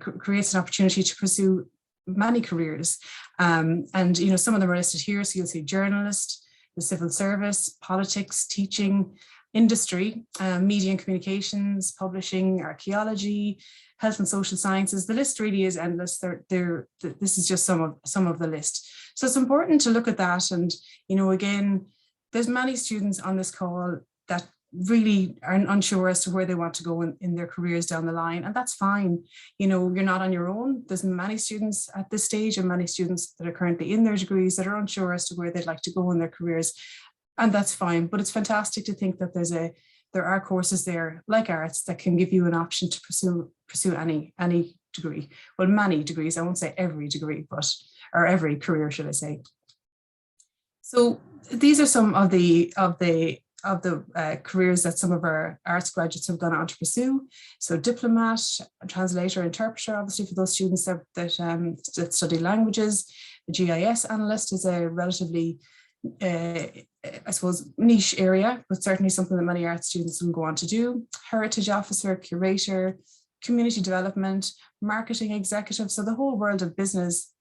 opportunity to pursue many careers. And, you know, some of them are listed here. So you'll see journalist, the civil service, politics, teaching, industry, media and communications, publishing, archaeology, health and social sciences. The list really is endless. This is just some of the list. So it's important to look at that. And, you know, again, there's many students on this call that really are unsure as to where they want to go in their careers down the line. And that's fine. You know, you're not on your own. There's many students at this stage and many students that are currently in their degrees that are unsure as to where they'd like to go in their careers. And that's fine, but it's fantastic to think that there are courses there like arts that can give you an option to pursue any degree. Well, many degrees. I won't say every degree, or every career, should I say. So these are some of the careers that some of our arts graduates have gone on to pursue. So diplomat, translator, interpreter, obviously for those students that study languages. The GIS analyst is a relatively I suppose niche area, but certainly something that many art students will go on to do. Heritage officer, curator, community development, marketing executive. So the whole world of business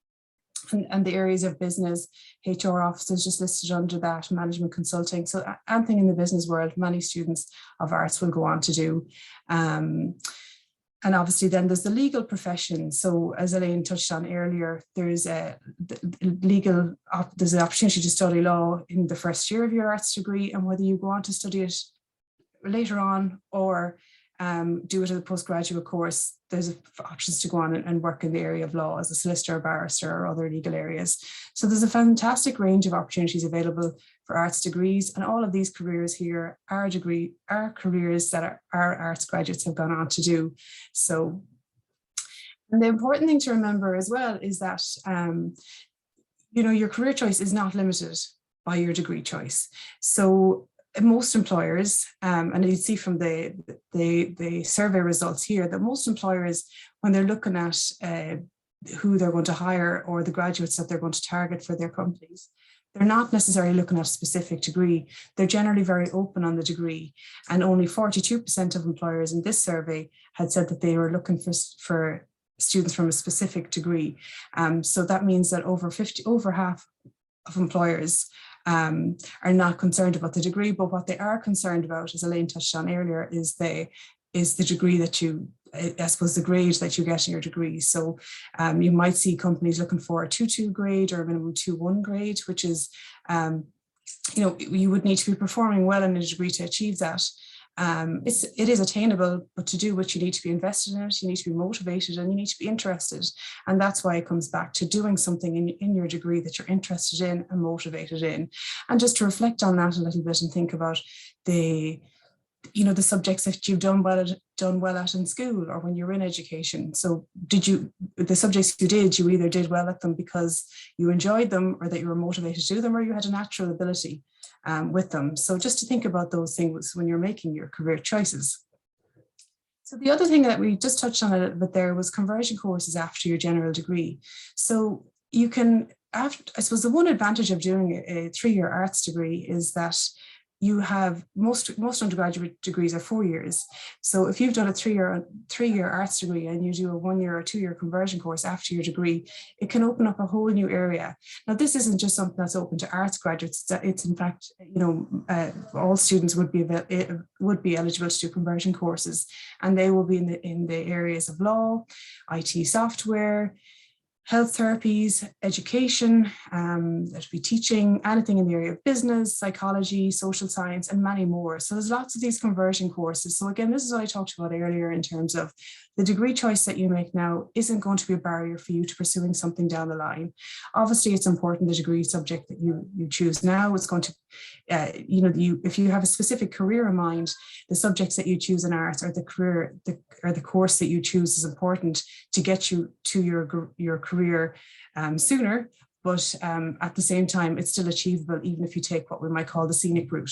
and the areas of business, HR officers just listed under that, management consulting. So anything in the business world, many students of arts will go on to do. And obviously then there's the legal profession. So as Elaine touched on earlier, there's an opportunity to study law in the first year of your arts degree, and whether you go on to study it later on or do it as a postgraduate course, there's options to go on and work in the area of law as a solicitor, barrister, or other legal areas. So there's a fantastic range of opportunities available for arts degrees, and all of these careers here are careers that our arts graduates have gone on to do. So, and the important thing to remember as well is that you know, your career choice is not limited by your degree choice. So most employers, and you see from the survey results here, that most employers, when they're looking at who they're going to hire or the graduates that they're going to target for their companies, they're not necessarily looking at a specific degree. They're generally very open on the degree, and only 42% of employers in this survey had said that they were looking for students from a specific degree. So that means that over half of employers are not concerned about the degree, but what they are concerned about, as Elaine touched on earlier, is the degree that you, I suppose, the grade that you get in your degree. So you might see companies looking for a 2.2 grade or a minimum 2.1 grade, which is, you know, you would need to be performing well in a degree to achieve that. It is attainable, but to do what you need to be invested in it, you need to be motivated and you need to be interested. And that's why it comes back to doing something in your degree that you're interested in and motivated in. And just to reflect on that a little bit and think about the subjects that you've done well at in school or when you're in education. So the subjects you either did well at them because you enjoyed them or that you were motivated to do them, or you had a natural ability with them. So just to think about those things when you're making your career choices. So the other thing that we just touched on a little bit there was conversion courses after your general degree. So you can, I suppose the one advantage of doing a 3-year arts degree is that you have most undergraduate degrees are 4 years. So if you've done a three-year arts degree and you do a 1 year or 2 year conversion course after your degree, it can open up a whole new area. Now, this isn't just something that's open to arts graduates. It's in fact, all students would be eligible to do conversion courses, and they will be in the areas of law, IT software, health therapies, education, there'd be teaching, anything in the area of business, psychology, social science, and many more. So there's lots of these conversion courses. So again, this is what I talked about earlier in terms of the degree choice that you make now isn't going to be a barrier for you to pursuing something down the line. Obviously, it's important the degree subject that you choose now is going to, if you have a specific career in mind, the subjects that you choose in arts or the course that you choose is important to get you to your career sooner. But at the same time, it's still achievable even if you take what we might call the scenic route.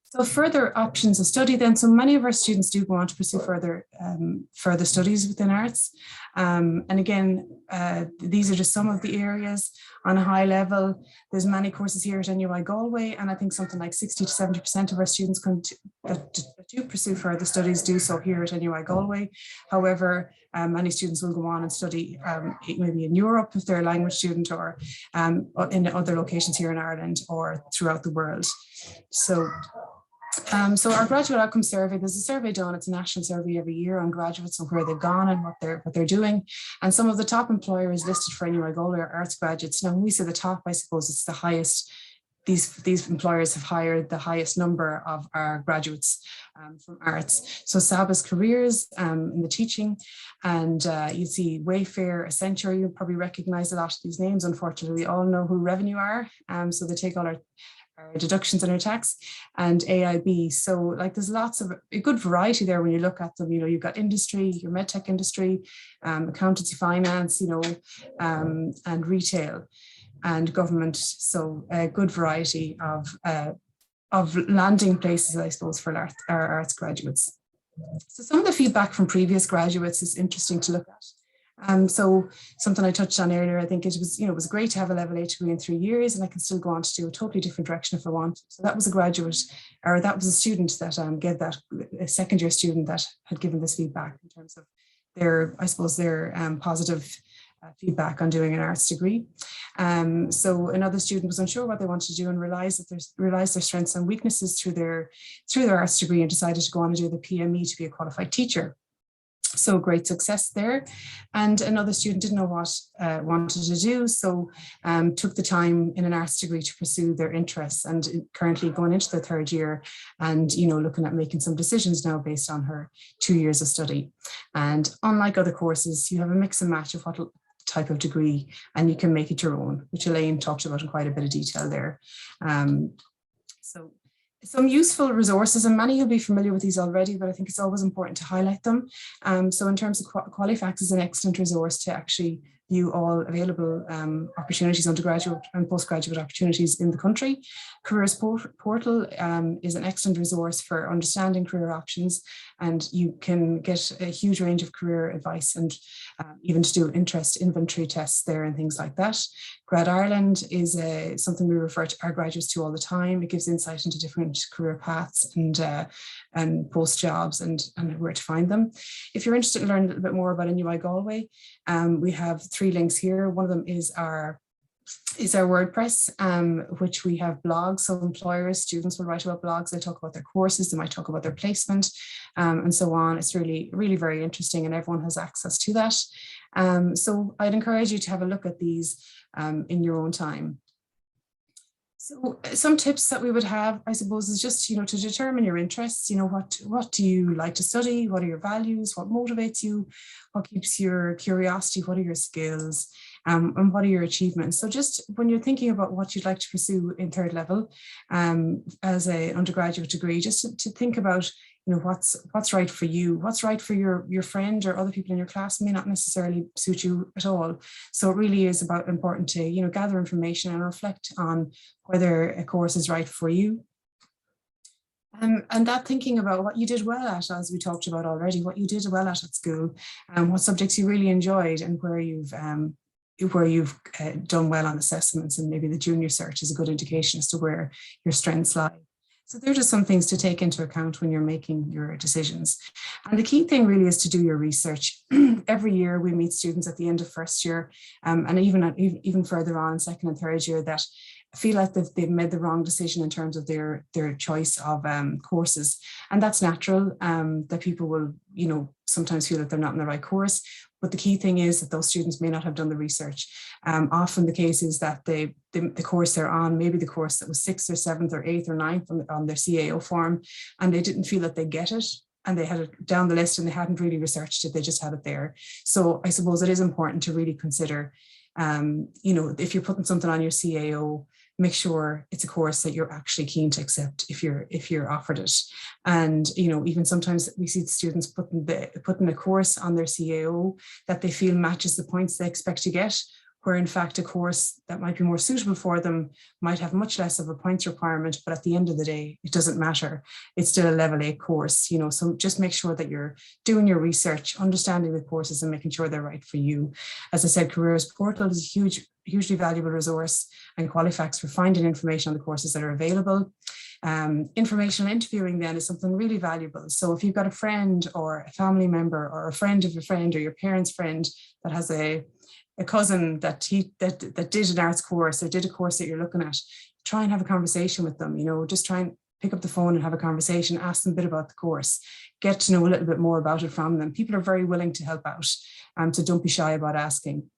So further options of study then, so many of our students do go on to pursue further studies within arts. And again, these are just some of the areas on a high level. There's many courses here at NUI Galway, and I think something like 60 to 70% of our students that do pursue further studies do so here at NUI Galway. However, many students will go on and study maybe in Europe if they're a language student, or in other locations here in Ireland or throughout the world. So our graduate outcome survey, there's a survey done, it's a national survey every year on graduates and where they've gone and what they're doing. And some of the top employers listed for NUI Galway are arts graduates. Now, when we say the top, I suppose it's the highest. These employers have hired the highest number of our graduates from arts. So Sabba's Careers in the teaching, and you see Wayfair, Accenture, you probably recognize a lot of these names. Unfortunately, we all know who Revenue are. So they take all our deductions and our tax, and AIB. So like there's lots of a good variety there when you look at them. You've got industry, your medtech industry, accountancy, finance, and retail and government. So a good variety of landing places, I suppose, for our arts graduates. So some of the feedback from previous graduates is interesting to look at. So something I touched on earlier, I think it was great to have a level 8 degree in 3 years, and I can still go on to do a totally different direction if I want. So that was a graduate, or that was a student that gave that, a second year student that had given this feedback in terms of their positive feedback on doing an arts degree. So another student was unsure what they wanted to do and realized their strengths and weaknesses through their arts degree, and decided to go on and do the PME to be a qualified teacher. So great success there. And another student didn't know what wanted to do, so took the time in an arts degree to pursue their interests, and currently going into their 3rd year and looking at making some decisions now based on her 2 years of study. And unlike other courses, you have a mix and match of what type of degree, and you can make it your own, which Elaine talked about in quite a bit of detail there. So some useful resources, and many you'll be familiar with these already, but I think it's always important to highlight them. So in terms of Qualifax is an excellent resource to actually view all available opportunities, undergraduate and postgraduate opportunities in the country. Careers Portal is an excellent resource for understanding career options, and you can get a huge range of career advice, and even to do interest inventory tests there and things like that. Grad Ireland is something we refer to our graduates to all the time. It gives insight into different career paths and post jobs and where to find them. If you're interested in learning a little bit more about NUI Galway, we have 3 links here. One of them is our WordPress, which we have blogs. So employers, students will write about blogs. They talk about their courses, they might talk about their placement, and so on. It's really, really very interesting, and everyone has access to that. So I'd encourage you to have a look at these in your own time. So some tips that we would have, I suppose, is just, to determine your interests. What do you like to study? What are your values? What motivates you? What keeps your curiosity? What are your skills? And what are your achievements? So just when you're thinking about what you'd like to pursue in 3rd level as an undergraduate degree, just to think about, what's right for you, what's right for your friend or other people in your class may not necessarily suit you at all. So it really is important to, gather information and reflect on whether a course is right for you. And that thinking about what you did well at, as we talked about already, what you did well at school, what subjects you really enjoyed, and where you've where you've done well on assessments, and maybe the junior cert is a good indication as to where your strengths lie. So they're just some things to take into account when you're making your decisions. And the key thing really is to do your research. Every year we meet students at the end of first year, and even further on, second and third year, that feel like they've made the wrong decision in terms of their choice of courses. And that's natural, that people will, sometimes feel that they're not in the right course. But the key thing is that those students may not have done the research. Often the case is that the course they're on, maybe the course that was 6th or 7th or 8th or 9th on their CAO form, and they didn't feel that they get it, and they had it down the list and they hadn't really researched it, they just had it there. So I suppose it is important to really consider, if you're putting something on your CAO, make sure it's a course that you're actually keen to accept if you're offered it. And even sometimes we see students putting a course on their CAO that they feel matches the points they expect to get, where in fact a course that might be more suitable for them might have much less of a points requirement, but at the end of the day, it doesn't matter. It's still a level 8 course, so just make sure that you're doing your research, understanding the courses and making sure they're right for you. As I said, Careers Portal is a hugely valuable resource, and Qualifax for finding information on the courses that are available. Informational interviewing then is something really valuable. So if you've got a friend or a family member or a friend of a friend or your parent's friend that has a cousin that did an arts course or did a course that you're looking at, try and have a conversation with them. Just try and pick up the phone and have a conversation, ask them a bit about the course, get to know a little bit more about it from them. People are very willing to help out, so don't be shy about asking.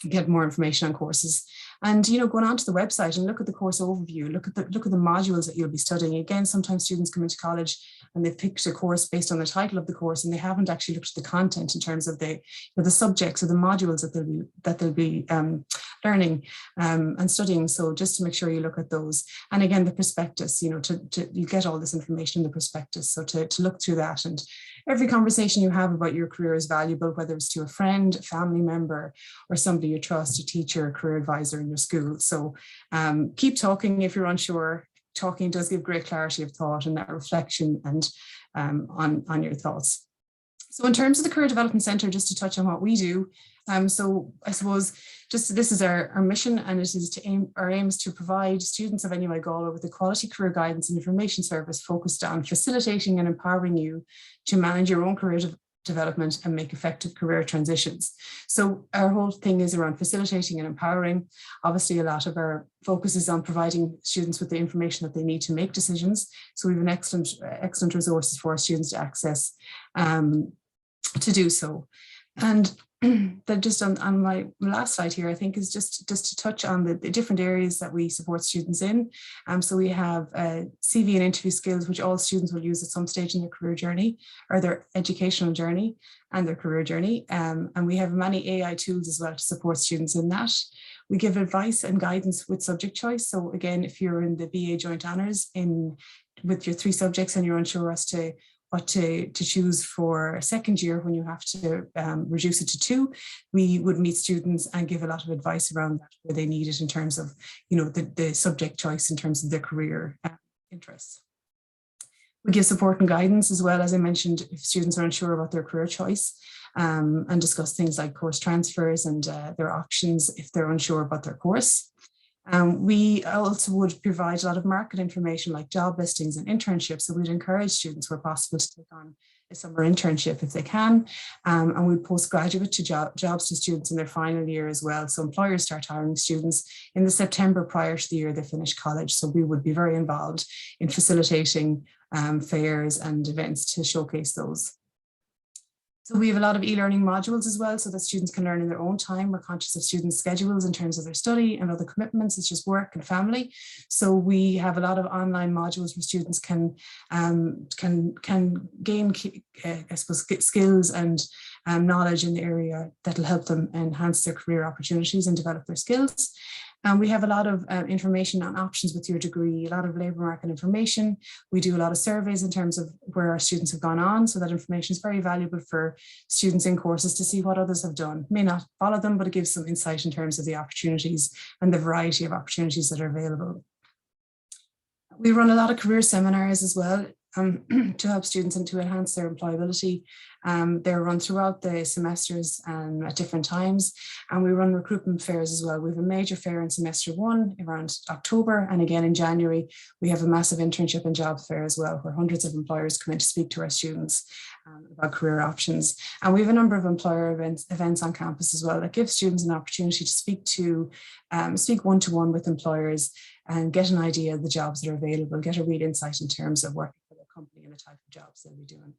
Get more information on courses, and going onto the website and look at the course overview, look at the modules that you'll be studying. Again, sometimes students come into college and they've picked a course based on the title of the course, and they haven't actually looked at the content in terms of the subjects or the modules that they'll be learning and studying. So just to make sure you look at those, and again the prospectus, you get all this information in the prospectus, so to look through that. And every conversation you have about your career is valuable, whether it's to a friend, a family member, or somebody you trust, a teacher, a career advisor in your school. So keep talking if you're unsure. Talking does give great clarity of thought and that reflection and on your thoughts. So in terms of the Career Development Centre, just to touch on what we do, so I suppose this is our mission, and it is our aim is to provide students of NUI Galway with a quality career guidance and information service focused on facilitating and empowering you to manage your own career development and make effective career transitions. So our whole thing is around facilitating and empowering. Obviously, a lot of our focus is on providing students with the information that they need to make decisions. So we have an excellent resources for our students to access to do so. And then just on my last slide here, I think is just to touch on the different areas that we support students in. So we have CV and interview skills, which all students will use at some stage in their career journey or their educational journey and their career journey. And we have many AI tools as well to support students in that. We give advice and guidance with subject choice. So again, if you're in the BA Joint Honours with your 3 subjects and you're unsure as to what to choose for a second year when you have to reduce it to 2, we would meet students and give a lot of advice around that where they need it in terms of, the subject choice in terms of their career interests. We give support and guidance as well, as I mentioned, if students are unsure about their career choice, and discuss things like course transfers and their options if they're unsure about their course. We also would provide a lot of market information like job listings and internships. So we'd encourage students where possible to take on a summer internship if they can. And we postgraduate to jobs to students in their final year as well. So employers start hiring students in the September prior to the year they finish college. So we would be very involved in facilitating fairs and events to showcase those. So we have a lot of e-learning modules as well, so that students can learn in their own time. We're conscious of students' schedules in terms of their study and other commitments, such as work and family. So we have a lot of online modules where students can gain, I suppose, skills and knowledge in the area that'll help them enhance their career opportunities and develop their skills. And we have a lot of information on options with your degree, a lot of labour market information. We do a lot of surveys in terms of where our students have gone on. So that information is very valuable for students in courses to see what others have done. May not follow them, but it gives some insight in terms of the opportunities and the variety of opportunities that are available. We run a lot of career seminars as well. to help students and to enhance their employability. They're run throughout the semesters at different times, and we run recruitment fairs as well. We have a major fair in semester 1 around October, and again in January we have a massive internship and job fair as well, where hundreds of employers come in to speak to our students about career options. And we have a number of employer events on campus as well that give students an opportunity to speak one-to-one with employers and get an idea of the jobs that are available, get a real insight in terms of working for their company and the type of jobs they'll be doing.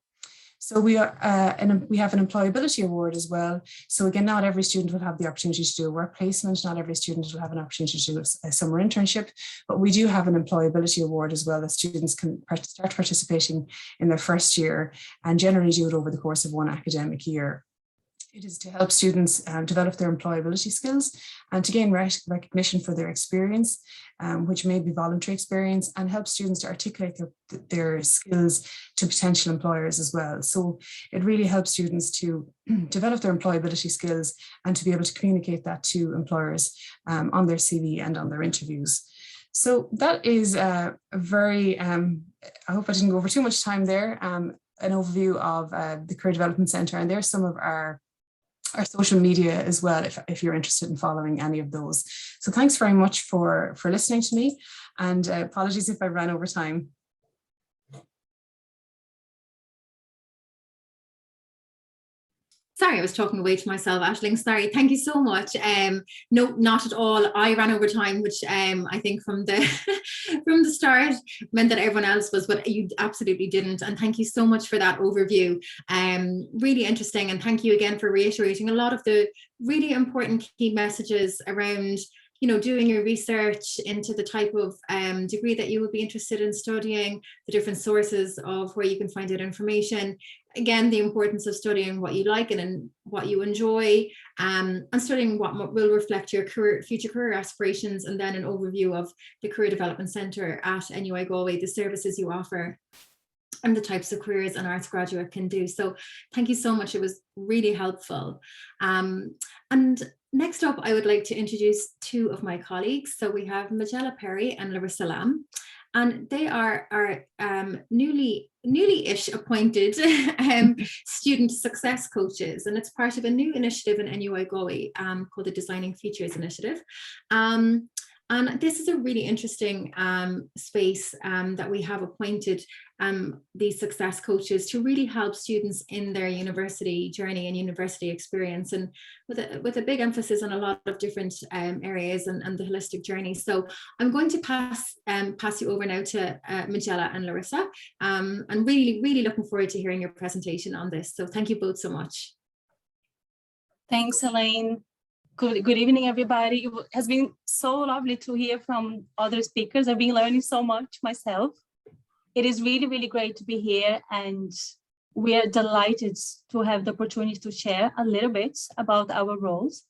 So we have an employability award as well. So again, not every student will have the opportunity to do a work placement. Not every student will have an opportunity to do a summer internship, but we do have an employability award as well that students can start participating in their first year and generally do it over the course of one academic year. It is to help students develop their employability skills and to gain recognition for their experience, which may be voluntary experience, and help students to articulate their skills to potential employers as well. So it really helps students to develop their employability skills and to be able to communicate that to employers on their CV and on their interviews. So that is a very, I hope I didn't go over too much time there, an overview of the Career Development Centre, and there's some of our social media as well, if you're interested in following any of those. So thanks very much for listening to me, and apologies if I ran over time. Sorry, I was talking away to myself, Aisling. Sorry, thank you so much. No, not at all. I ran over time, which I think from the from the start meant that everyone else was, but you absolutely didn't. And thank you so much for that overview. Really interesting. And thank you again for reiterating a lot of the really important key messages around, you know, doing your research into the type of degree that you would be interested in studying, the different sources of where you can find out information. Again, the importance of studying what you like and what you enjoy, and studying what will reflect your future career aspirations, and then an overview of the Career Development Centre at NUI Galway, the services you offer, and the types of careers an arts graduate can do. So thank you so much. It was really helpful. And next up, I would like to introduce two of my colleagues. So we have Majella Perry and Larissa Lamb, and they are our newly-ish appointed student success coaches, and it's part of a new initiative in NUI Galway called the Designing Futures Initiative. And this is a really interesting space that we have appointed these success coaches to really help students in their university journey and university experience, and with a big emphasis on a lot of different areas and the holistic journey. So I'm going to pass you over now to Majella and Larissa, and really looking forward to hearing your presentation on this. So thank you both so much. Thanks, Elaine. Good evening, everybody. It has been so lovely to hear from other speakers. I've been learning so much myself. It is really great to be here, and we are delighted to have the opportunity to share a little bit about our roles.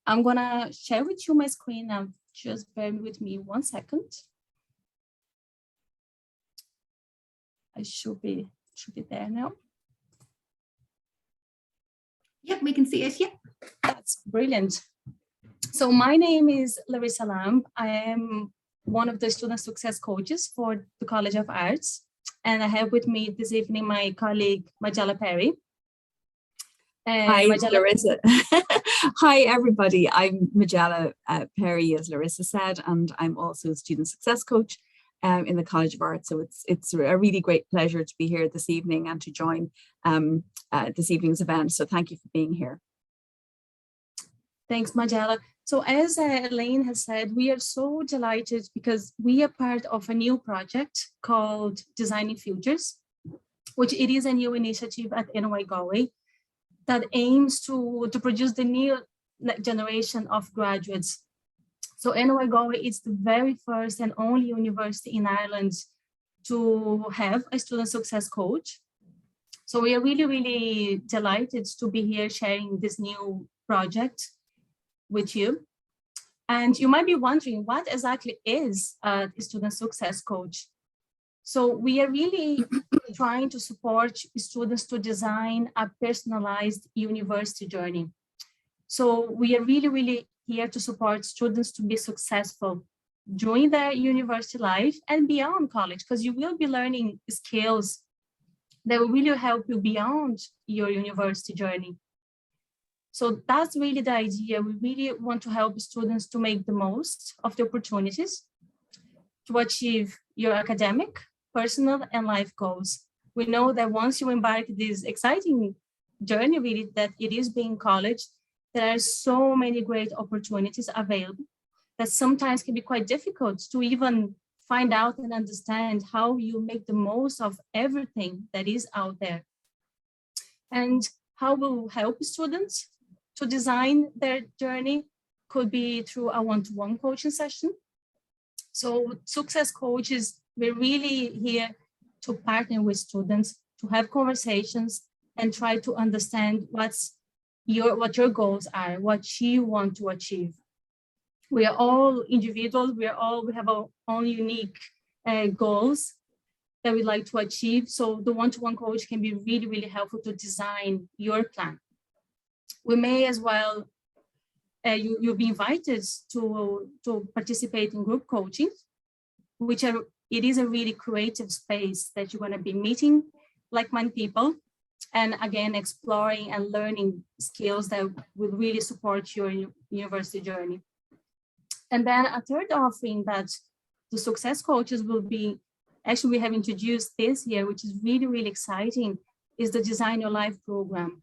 I'm gonna share with you my screen now. Just bear with me 1 second. I should be there now. Yep, we can see it. Yep. That's brilliant. So my name is Larissa Lamb. I am one of the student success coaches for the College of Arts. And I have with me this evening my colleague, Majella Perry. Hi, Larissa. Hi, everybody. I'm Majella Perry, as Larissa said, and I'm also a student success coach in the College of Arts. So it's a really great pleasure to be here this evening and to join this evening's event. So thank you for being here. Thanks, Majella. So as Elaine has said, we are so delighted because we are part of a new project called Designing Futures, which it is a new initiative at NUI Galway that aims to produce the new generation of graduates. So NUI Galway is the very first and only university in Ireland to have a student success coach. So we are really delighted to be here sharing this new project with you. And you might be wondering, what exactly is a student success coach? So we are really trying to support students to design a personalized university journey. So we are really here to support students to be successful during their university life and beyond college, because you will be learning skills that will really help you beyond your university journey. So that's really the idea. We really want to help students to make the most of the opportunities to achieve your academic, personal, and life goals. We know that once you embark this exciting journey, really, that it is being college, there are so many great opportunities available that sometimes can be quite difficult to even find out and understand how you make the most of everything that is out there. And how we'll help students to design their journey could be through a one-to-one coaching session. So success coaches, we're really here to partner with students, to have conversations and try to understand what your goals are, what you want to achieve. We are all individuals, we have our own unique goals that we'd like to achieve. So the one-to-one coach can be really, really helpful to design your plan. We may as well, you'll be invited to participate in group coaching, it is a really creative space that you're going to be meeting like-minded people, and again, exploring and learning skills that will really support your university journey. And then a third offering that the success coaches will be, actually we have introduced this year, which is really, really exciting, is the Design Your Life program.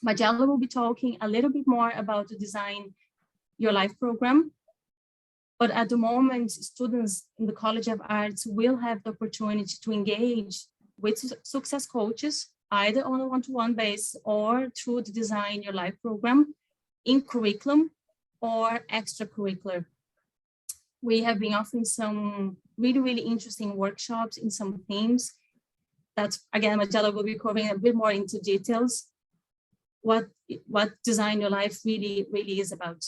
Majella will be talking a little bit more about the Design Your Life program. But at the moment, students in the College of Arts will have the opportunity to engage with success coaches, either on a one-to-one basis or through the Design Your Life program in curriculum or extracurricular. We have been offering some really, really interesting workshops in some themes that, again, Majella will be covering a bit more into details, what Design Your Life really, really is about.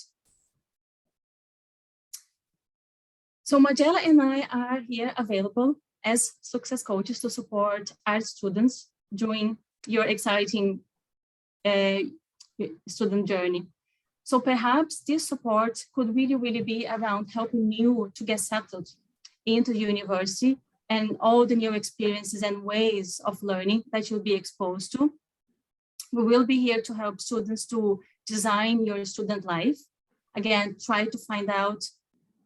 So Majella and I are here available as success coaches to support art students during your exciting student journey. So perhaps this support could really, really be around helping you to get settled into the university and all the new experiences and ways of learning that you'll be exposed to. We will be here to help students to design your student life. Again, try to find out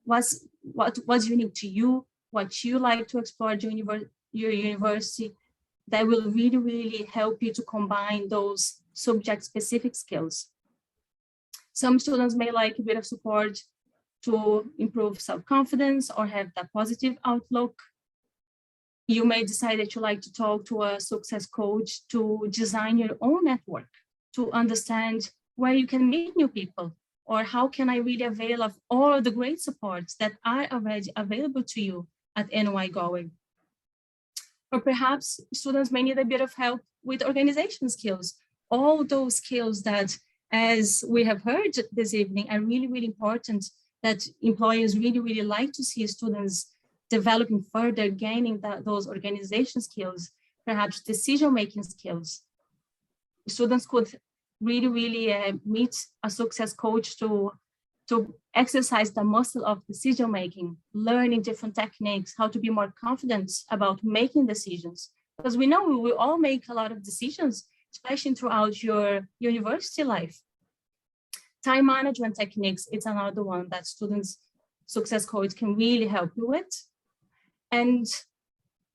what's unique to you, what you like to explore during your university, that will really, really help you to combine those subject-specific skills. Some students may like a bit of support to improve self-confidence or have that positive outlook. You may decide that you like to talk to a success coach to design your own network, to understand where you can meet new people, or how can I really avail of all of the great supports that are already available to you at NY Galway. Or perhaps students may need a bit of help with organization skills, all those skills that, as we have heard this evening, are really, really important, that employers really, really like to see students developing further, gaining those organization skills, perhaps decision-making skills. Students could really, really meet a success coach to exercise the muscle of decision-making, learning different techniques, how to be more confident about making decisions. Because we know we will all make a lot of decisions, especially throughout your university life. Time management techniques, it's another one that students success coach can really help you with. And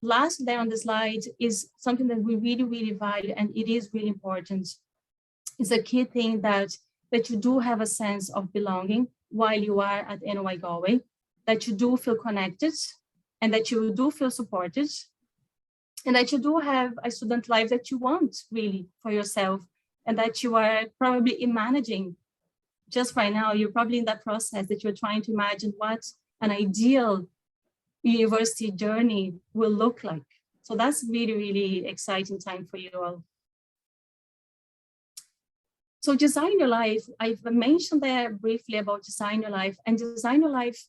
last there on the slide is something that we really, really value, and it is really important. It's a key thing that you do have a sense of belonging while you are at NY Galway, that you do feel connected and that you do feel supported, and that you do have a student life that you want really for yourself, and that you are probably managing. Just right now, you're probably in that process that you're trying to imagine what an ideal university journey will look like. So that's really, really exciting time for you all. So Design Your Life, I've mentioned there briefly about Design Your Life, and Design Your Life,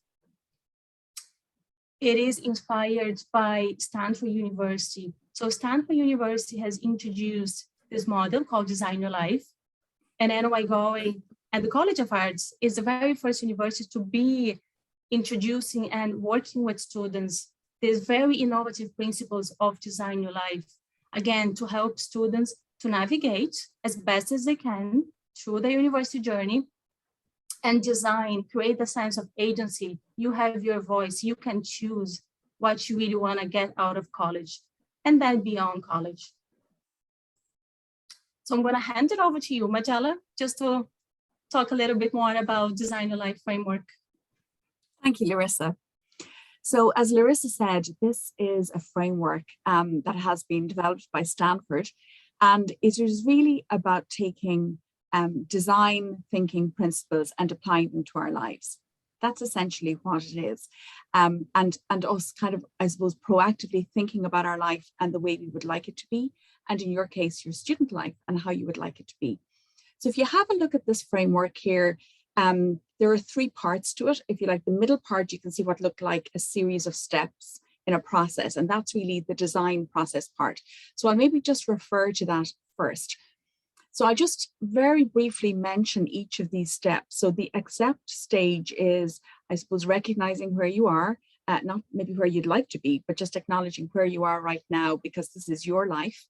it is inspired by Stanford University. So Stanford University has introduced this model called Design Your Life, and NY Galway and the College of Arts is the very first university to be introducing and working with students these very innovative principles of design your life, again, to help students to navigate as best as they can through the university journey and design, create a sense of agency. You have your voice, you can choose what you really want to get out of college and then beyond college. So I'm going to hand it over to you, Majella, just to talk a little bit more about Design Your Life framework. Thank you, Larissa. So as Larissa said, this is a framework that has been developed by Stanford, and it is really about taking design thinking principles and applying them to our lives. That's essentially what it is. And us kind of, I suppose, proactively thinking about our life and the way we would like it to be. And in your case, your student life and how you would like it to be. So if you have a look at this framework here, there are 3 parts to it. If you like the middle part, you can see what looked like a series of steps in a process. And that's really the design process part. So I'll maybe just refer to that first. So I just very briefly mention each of these steps. So the accept stage is, I suppose, recognizing where you are, not maybe where you'd like to be, but just acknowledging where you are right now, because this is your life.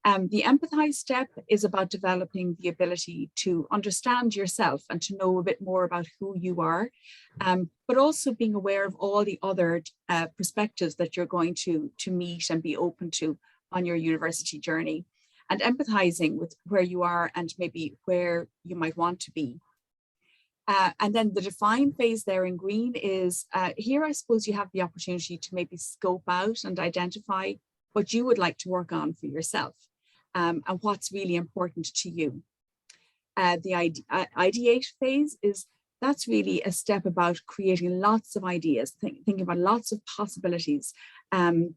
The empathize step is about developing the ability to understand yourself and to know a bit more about who you are, but also being aware of all the other perspectives that you're going to meet and be open to on your university journey, and empathizing with where you are and maybe where you might want to be. And then the define phase there in green is here, I suppose you have the opportunity to maybe scope out and identify what you would like to work on for yourself and what's really important to you. The ideate phase that's really a step about creating lots of ideas, thinking about lots of possibilities. And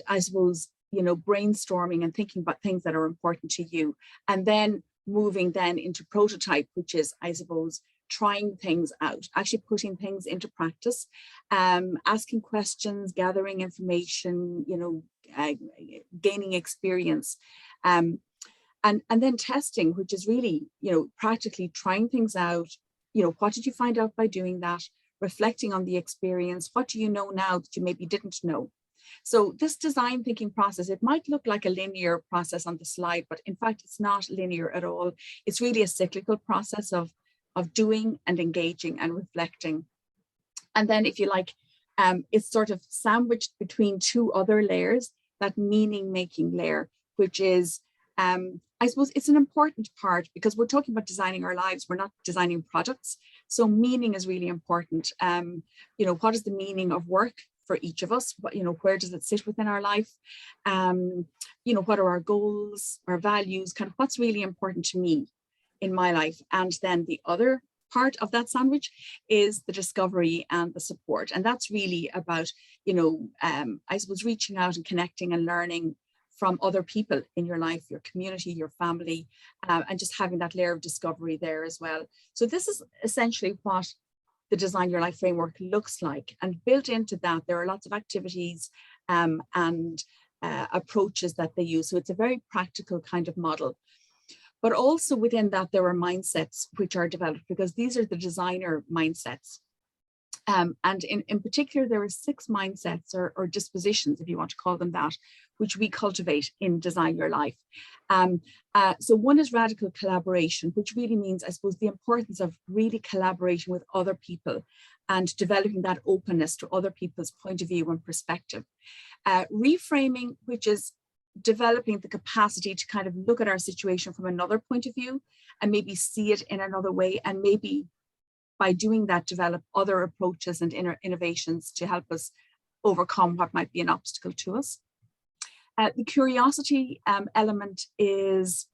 I suppose, you know, brainstorming and thinking about things that are important to you. And then moving then into prototype, which is, I suppose, trying things out, actually putting things into practice, asking questions, gathering information, you know, gaining experience, and then testing, which is really, you know, practically trying things out. You know, what did you find out by doing that? Reflecting on the experience. What do you know now that you maybe didn't know? So this design thinking process, it might look like a linear process on the slide, but in fact, it's not linear at all. It's really a cyclical process of doing and engaging and reflecting. And then if you like, it's sort of sandwiched between 2 other layers, that meaning making layer, which is, I suppose it's an important part because we're talking about designing our lives. We're not designing products. So meaning is really important. You know, what is the meaning of work for each of us? What, you know, where does it sit within our life? You know, what are our goals, our values, kind of what's really important to me in my life? And then the other part of that sandwich is the discovery and the support. And that's really about, you know, I suppose reaching out and connecting and learning from other people in your life, your community, your family, and just having that layer of discovery there as well. So this is essentially what the Design Your Life framework looks like. And built into that, there are lots of activities and approaches that they use. So it's a very practical kind of model. But also within that, there are mindsets which are developed because these are the designer mindsets. And in particular, there are 6 mindsets or dispositions, if you want to call them that, which we cultivate in Design Your Life. So one is radical collaboration, which really means, I suppose, the importance of really collaborating with other people and developing that openness to other people's point of view and perspective. Reframing, which is developing the capacity to kind of look at our situation from another point of view and maybe see it in another way, and maybe by doing that, develop other approaches and innovations to help us overcome what might be an obstacle to us. The curiosity element is,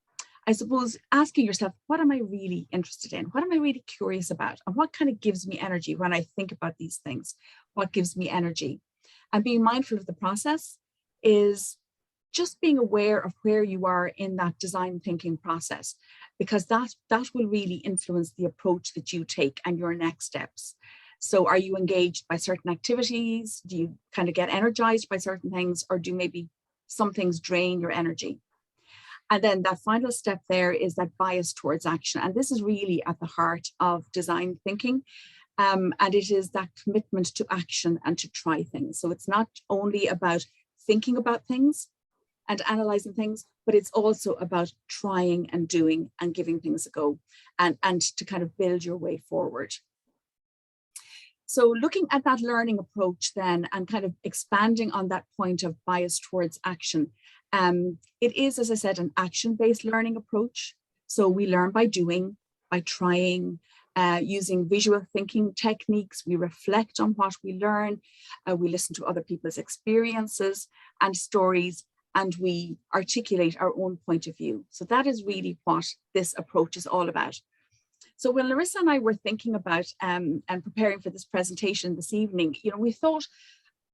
I suppose, asking yourself, what am I really interested in? What am I really curious about? And what kind of gives me energy when I think about these things? What gives me energy? And being mindful of the process is just being aware of where you are in that design thinking process, because that will really influence the approach that you take and your next steps. So are you engaged by certain activities? Do you kind of get energized by certain things, or do maybe some things drain your energy? And then that final step there is that bias towards action. And this is really at the heart of design thinking. And it is that commitment to action and to try things. So it's not only about thinking about things and analyzing things, but it's also about trying and doing and giving things a go, and to kind of build your way forward. So looking at that learning approach then, and kind of expanding on that point of bias towards action, it is, as I said, an action-based learning approach. So we learn by doing, by trying, using visual thinking techniques. We reflect on what we learn. We listen to other people's experiences and stories, and we articulate our own point of view. So that is really what this approach is all about. So when Larissa and I were thinking about and preparing for this presentation this evening, we thought,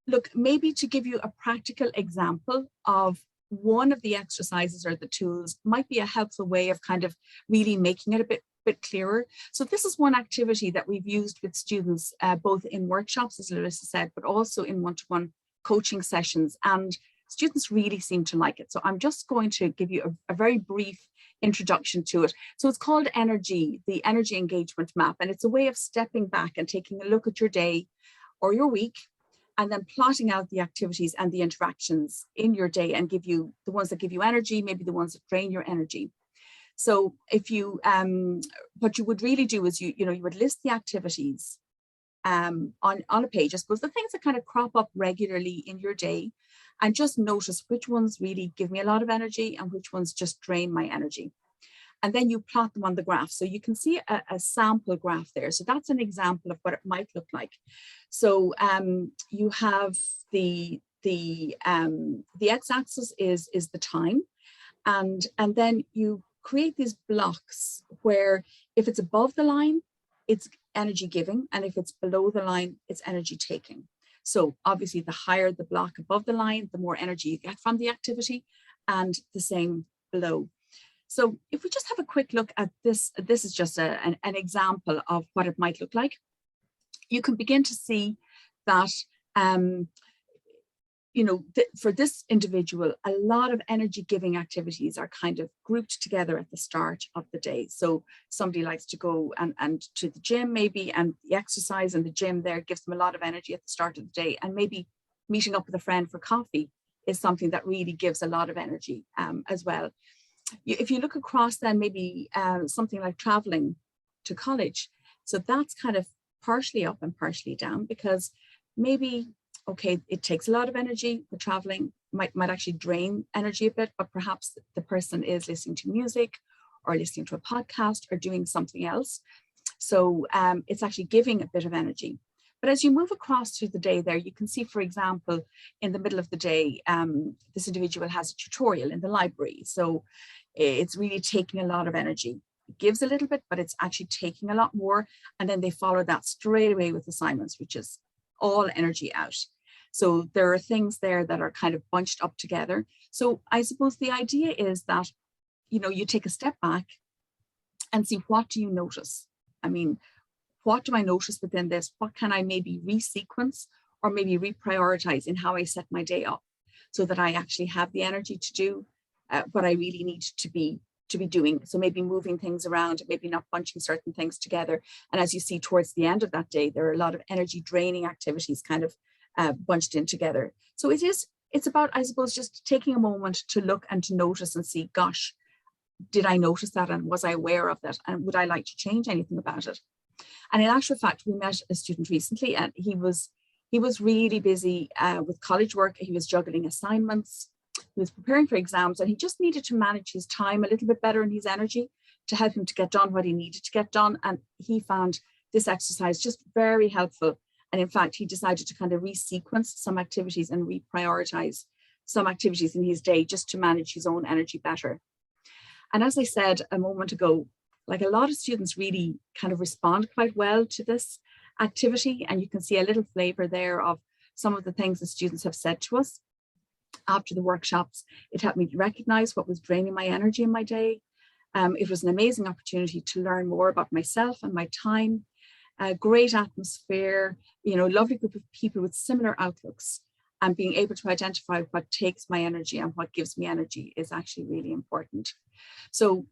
look, maybe to give you a practical example of one of the exercises or the tools might be a helpful way of kind of really making it a bit clearer. So this is one activity that we've used with students, both in workshops, as Larissa said, but also in one-to-one coaching sessions. And students really seem to like it. So I'm just going to give you a very brief introduction to it. So it's called Energy, the Energy Engagement Map. And it's a way of stepping back and taking a look at your day or your week, and then plotting out the activities and the interactions in your day, and give you the ones that give you energy, maybe the ones that drain your energy. So if you, what you would really do is you would list the activities on a page, I suppose, the things that kind of crop up regularly in your day, and just notice which ones really give me a lot of energy and which ones just drain my energy. And then you plot them on the graph. So you can see a sample graph there. So that's an example of what it might look like. So you have the x-axis is the time, and then you create these blocks where if it's above the line, it's energy giving, and if it's below the line, it's energy taking. So obviously the higher the block above the line, the more energy you get from the activity, and the same below. So if we just have a quick look at this, this is just an example of what it might look like. You can begin to see that, for this individual, a lot of energy giving activities are kind of grouped together at the start of the day. So somebody likes to go and to the gym maybe, and the exercise in the gym there gives them a lot of energy at the start of the day. And maybe meeting up with a friend for coffee is something that really gives a lot of energy as well. If you look across then, maybe something like traveling to college. So that's kind of partially up and partially down, because maybe, okay, it takes a lot of energy. The traveling might actually drain energy a bit, but perhaps the person is listening to music or listening to a podcast or doing something else. So it's actually giving a bit of energy. But as you move across through the day there, you can see, for example, in the middle of the day, this individual has a tutorial in the library. So it's really taking a lot of energy. It gives a little bit, but it's actually taking a lot more. And then they follow that straight away with assignments, which is all energy out. So there are things there that are kind of bunched up together. So I suppose the idea is that, you take a step back and see, what do you notice? I mean, what do I notice within this? What can I maybe resequence or maybe reprioritize in how I set my day up, so that I actually have the energy to do what I really need to be doing. So maybe moving things around, maybe not bunching certain things together. And as you see towards the end of that day, there are a lot of energy draining activities kind of bunched in together. So it's about, I suppose, just taking a moment to look and to notice and see, gosh, did I notice that, and was I aware of that, and would I like to change anything about it? And in actual fact, we met a student recently, and he was really busy with college work. He was juggling assignments, he was preparing for exams, and he just needed to manage his time a little bit better and his energy to help him to get done what he needed to get done. And he found this exercise just very helpful. And in fact, he decided to kind of resequence some activities and reprioritize some activities in his day just to manage his own energy better. And as I said a moment ago, like, a lot of students really kind of respond quite well to this activity. And you can see a little flavor there of some of the things the students have said to us after the workshops. It helped me to recognize what was draining my energy in my day. It was an amazing opportunity to learn more about myself and my time. Great atmosphere, lovely group of people with similar outlooks, and being able to identify what takes my energy and what gives me energy is actually really important. So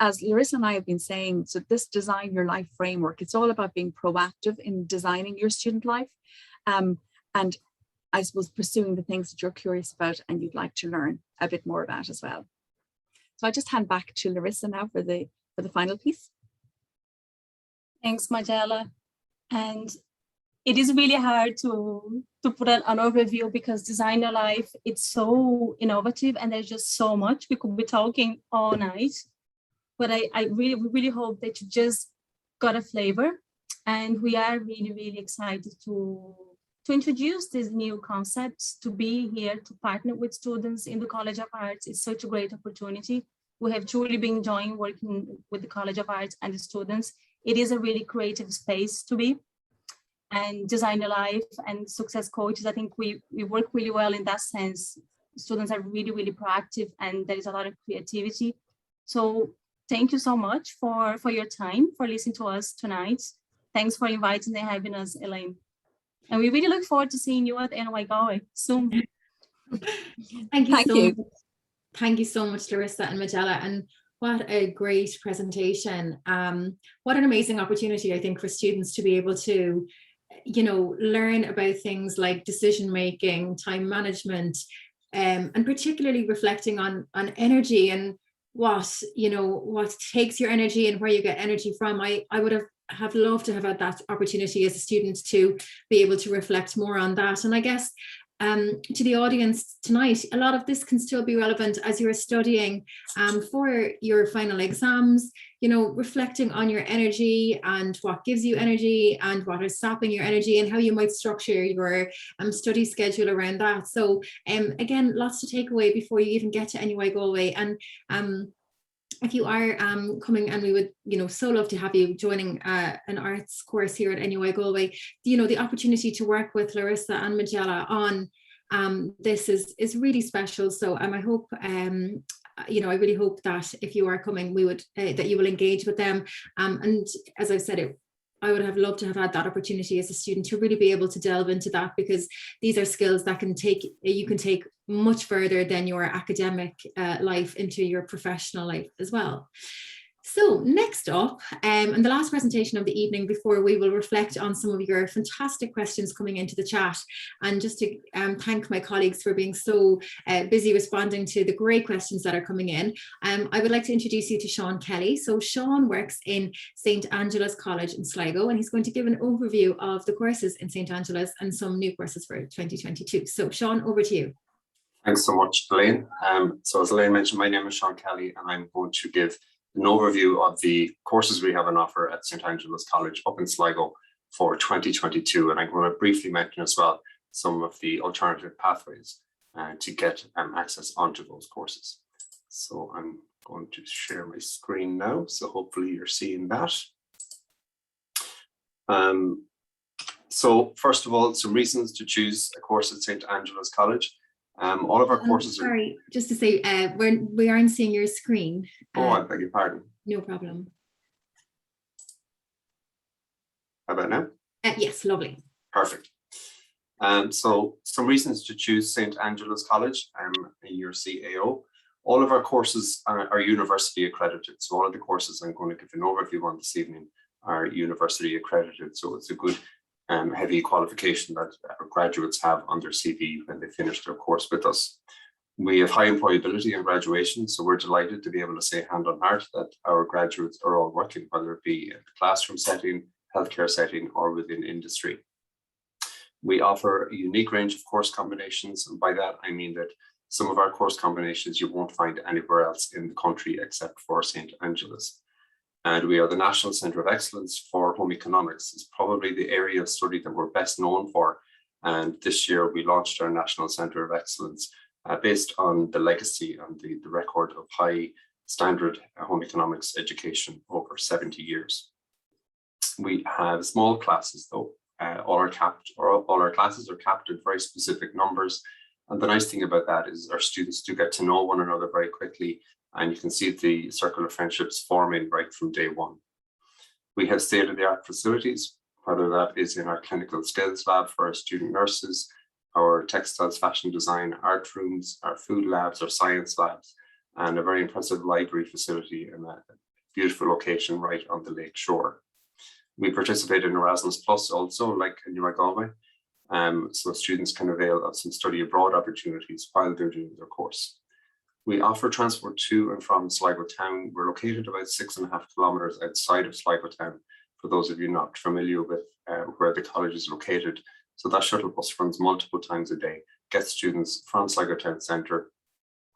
as Larissa and I have been saying, so this Design Your Life framework, it's all about being proactive in designing your student life. And I suppose pursuing the things that you're curious about and you'd like to learn a bit more about as well. So I just hand back to Larissa now for the final piece. Thanks, Majella. And it is really hard to put an overview because Design Your Life, it's so innovative and there's just so much. We could be talking all night, but we really hope that you just got a flavor, and we are really, really excited to introduce these new concepts, to be here, to partner with students in the College of Arts. It's such a great opportunity. We have truly been enjoying working with the College of Arts and the students. It is a really creative space to be. And Design Your Life and Success Coaches, I think we work really well in that sense. Students are really, really proactive and there is a lot of creativity. So thank you so much for your time, for listening to us tonight. Thanks for inviting and having us, Elaine. And we really look forward to seeing you at NY Galway soon. Thank you. Thank you so much, Larissa and Majella. And what a great presentation. What an amazing opportunity, I think, for students to be able to, you know, learn about things like decision-making, time management, and particularly reflecting on energy and what takes your energy and where you get energy from. I would have loved to have had that opportunity as a student to be able to reflect more on that. And I guess to the audience tonight, a lot of this can still be relevant as you're studying for your final exams, you know, reflecting on your energy and what gives you energy and what is sapping your energy and how you might structure your study schedule around that. So again, lots to take away before you even get to NUI Galway. And if you are coming, and we would, you know, so love to have you joining an arts course here at NUI Galway, you know, the opportunity to work with Larissa and Majella on this is really special. So I hope, you know, I really hope that if you are coming, we would that you will engage with them. And as I've said, I would have loved to have had that opportunity as a student to really be able to delve into that, because these are skills that you can take much further than your academic life into your professional life as well. So next up, and the last presentation of the evening before we will reflect on some of your fantastic questions coming into the chat, and just to thank my colleagues for being so busy responding to the great questions that are coming in. I would like to introduce you to Sean Kelly. So Sean works in St. Angela's College in Sligo, and he's going to give an overview of the courses in St. Angela's and some new courses for 2022. So Sean, over to you. Thanks so much, Elaine. So as Elaine mentioned, my name is Sean Kelly, and I'm going to give an overview of the courses we have on offer at St. Angela's College up in Sligo for 2022. And I'm going to briefly mention as well some of the alternative pathways to get access onto those courses. So I'm going to share my screen now. So hopefully you're seeing that. So first of all, some reasons to choose a course at St. Angela's College. All of our courses sorry, just to say, we aren't seeing your screen. I beg your pardon. No problem. How about now? Yes, lovely. Perfect. So some reasons to choose St. Angela's College in your CAO. All of our courses are university accredited. So all of the courses I'm going to give an overview on this evening are university accredited. So it's a good heavy qualification that our graduates have on their CV when they finish their course with us. We have high employability in graduation, so we're delighted to be able to say hand on heart that our graduates are all working, whether it be in the classroom setting, healthcare setting, or within industry. We offer a unique range of course combinations, and by that I mean that some of our course combinations you won't find anywhere else in the country except for St. Angela's. And we are the National Centre of Excellence for Home Economics. It's probably the area of study that we're best known for. And this year we launched our National Centre of Excellence based on the legacy and the record of high standard home economics education over 70 years. We have small classes though. All our classes are capped at very specific numbers. And the nice thing about that is our students do get to know one another very quickly. And you can see the circle of friendships forming right from day one. We have state-of-the-art facilities, whether that is in our clinical skills lab for our student nurses, our textiles, fashion design, art rooms, our food labs, our science labs, and a very impressive library facility and a beautiful location right on the lake shore. We participate in Erasmus Plus also, like in NUI Galway, so students can avail of some study abroad opportunities while they're doing their course. We offer transport to and from Sligo town. We're located about 6.5 kilometres outside of Sligo town, for those of you not familiar with where the college is located. So that shuttle bus runs multiple times a day, gets students from Sligo town centre,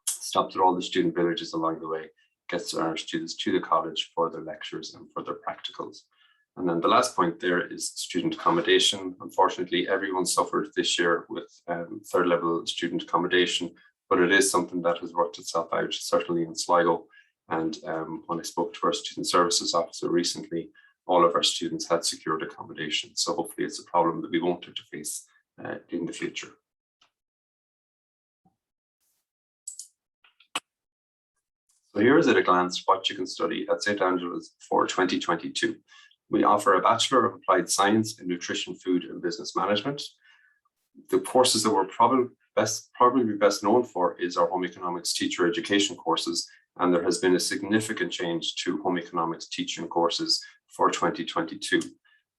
stops at all the student villages along the way, gets our students to the college for their lectures and for their practicals. And then the last point there is student accommodation. Unfortunately, everyone suffered this year with third level student accommodation, but it is something that has worked itself out, certainly in Sligo. And when I spoke to our student services officer recently, all of our students had secured accommodation. So hopefully it's a problem that we won't have to face in the future. So here is at a glance what you can study at St. Angela's for 2022. We offer a Bachelor of Applied Science in Nutrition, Food and Business Management. The courses that we're probably best known for is our home economics teacher education courses, and there has been a significant change to home economics teaching courses for 2022.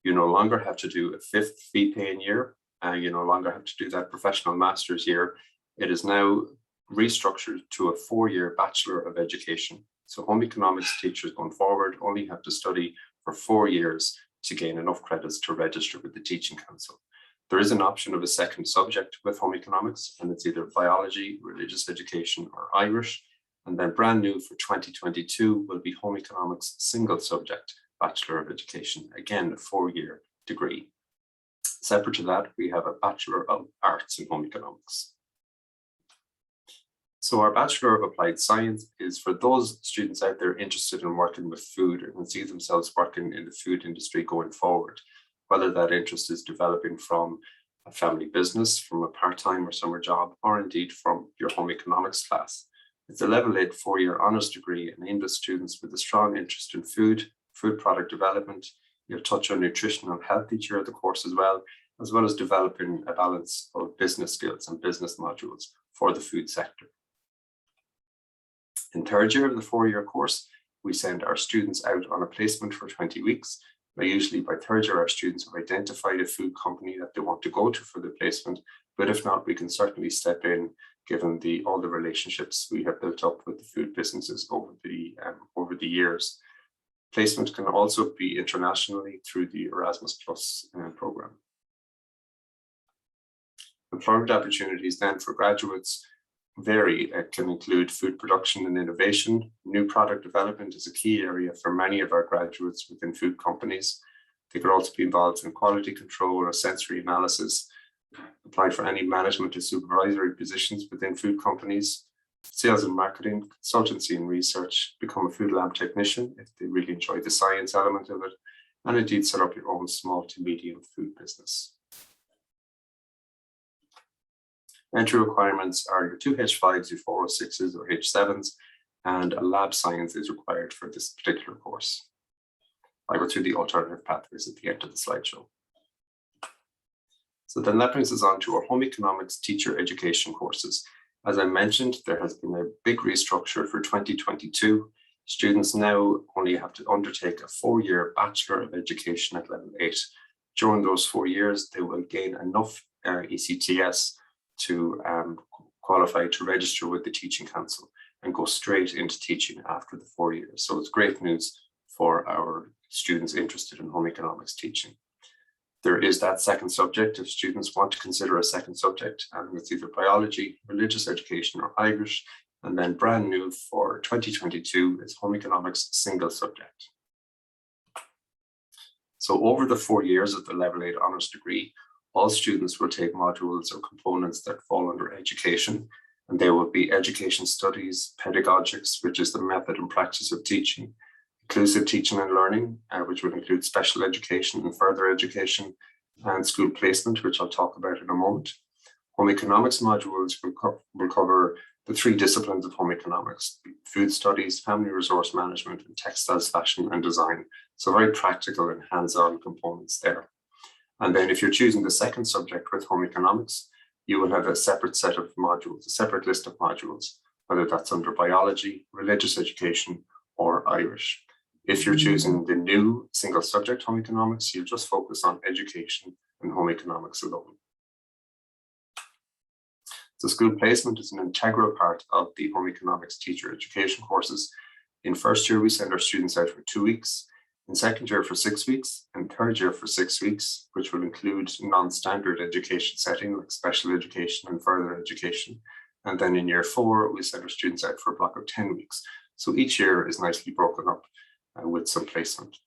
You no longer have to do a 5th fee-paying year, you no longer have to do that professional master's year. It is now restructured to a 4-year Bachelor of Education. So home economics teachers going forward only have to study for 4 years to gain enough credits to register with the Teaching Council. There is an option of a second subject with home economics, and it's either biology, religious education, or Irish. And then brand new for 2022 will be home economics single subject Bachelor of Education, again, a 4-year degree. Separate to that, we have a Bachelor of Arts in Home Economics. So our Bachelor of Applied Science is for those students out there interested in working with food and see themselves working in the food industry going forward, whether that interest is developing from a family business, from a part-time or summer job, or indeed from your home economics class. It's a level 8 4-year honours degree and aimed at students with a strong interest in food product development. You'll touch on nutrition and health each year of the course as well as developing a balance of business skills and business modules for the food sector. In 3rd year of the 4-year course, we send our students out on a placement for 20 weeks. Now, usually by 3rd year, our students have identified a food company that they want to go to for the placement, but if not, we can certainly step in given all the relationships we have built up with the food businesses over the years. Placement can also be internationally through the Erasmus Plus program. Employment opportunities then for graduates vary. It can include food production and innovation. New product development is a key area for many of our graduates within food companies. They could also be involved in quality control or sensory analysis, apply for any management or supervisory positions within food companies, sales and marketing, consultancy and research, become a food lab technician if they really enjoy the science element of it, and indeed set up your own small to medium food business. Entry requirements are your 2 H5s, your 406s or H7s, and a lab science is required for this particular course. I go through the alternative pathways at the end of the slideshow. So then that brings us on to our home economics teacher education courses. As I mentioned, there has been a big restructure for 2022. Students now only have to undertake a 4-year Bachelor of Education at level 8. During those 4 years, they will gain enough ECTS to qualify to register with the Teaching Council and go straight into teaching after the 4 years. So it's great news for our students interested in home economics teaching. There is that second subject if students want to consider a second subject, and it's either biology, religious education, or Irish. And then brand new for 2022 is home economics single subject. So over the 4 years of the level 8 honours degree, all students will take modules or components that fall under education, and they will be education studies, pedagogics, which is the method and practice of teaching, inclusive teaching and learning, which would include special education and further education, and school placement, which I'll talk about in a moment. Home economics modules will cover the 3 disciplines of home economics: food studies, family resource management, and textiles, fashion and design. So very practical and hands-on components there. And then if you're choosing the second subject with home economics, you will have a separate set of modules, a separate list of modules, whether that's under biology, religious education, or Irish. If you're choosing the new single subject home economics, you'll just focus on education and home economics alone. So school placement is an integral part of the home economics teacher education courses. In first year, we send our students out for 2 weeks, in second year for 6 weeks, and third year for 6 weeks, which will include non-standard education setting like special education and further education. And then in year 4, we send our students out for a block of 10 weeks. So each year is nicely broken up with some placement.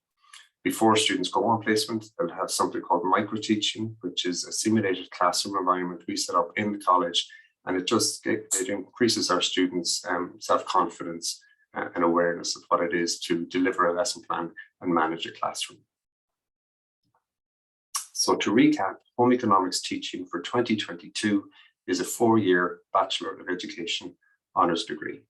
Before students go on placement, they'll have something called micro-teaching, which is a simulated classroom environment we set up in the college, and it increases our students' self-confidence and awareness of what it is to deliver a lesson plan and manage a classroom. So to recap, home economics teaching for 2022 is a 4-year Bachelor of Education honours degree.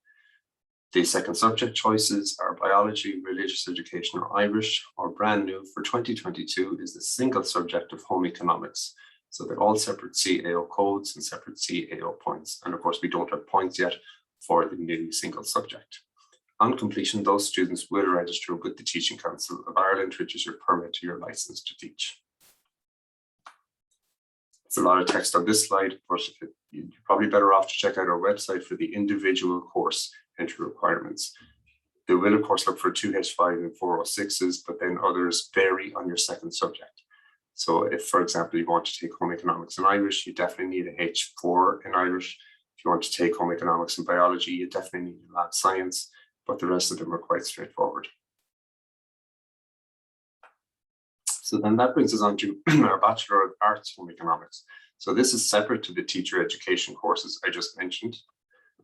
The second subject choices are biology, religious education, or Irish, or brand new for 2022 is the single subject of home economics. So they're all separate CAO codes and separate CAO points. And of course, we don't have points yet for the new single subject. On completion, those students will register with the Teaching Council of Ireland, which is your permit to your license to teach. It's a lot of text on this slide, but you're probably better off to check out our website for the individual course entry requirements. They will, of course, look for 2H5 and 406s, but then others vary on your second subject. So if, for example, you want to take home economics in Irish, you definitely need a H4 in Irish. If you want to take home economics in biology, you definitely need a lab science, but the rest of them are quite straightforward. So then that brings us on to our Bachelor of Arts Home Economics. So this is separate to the teacher education courses I just mentioned.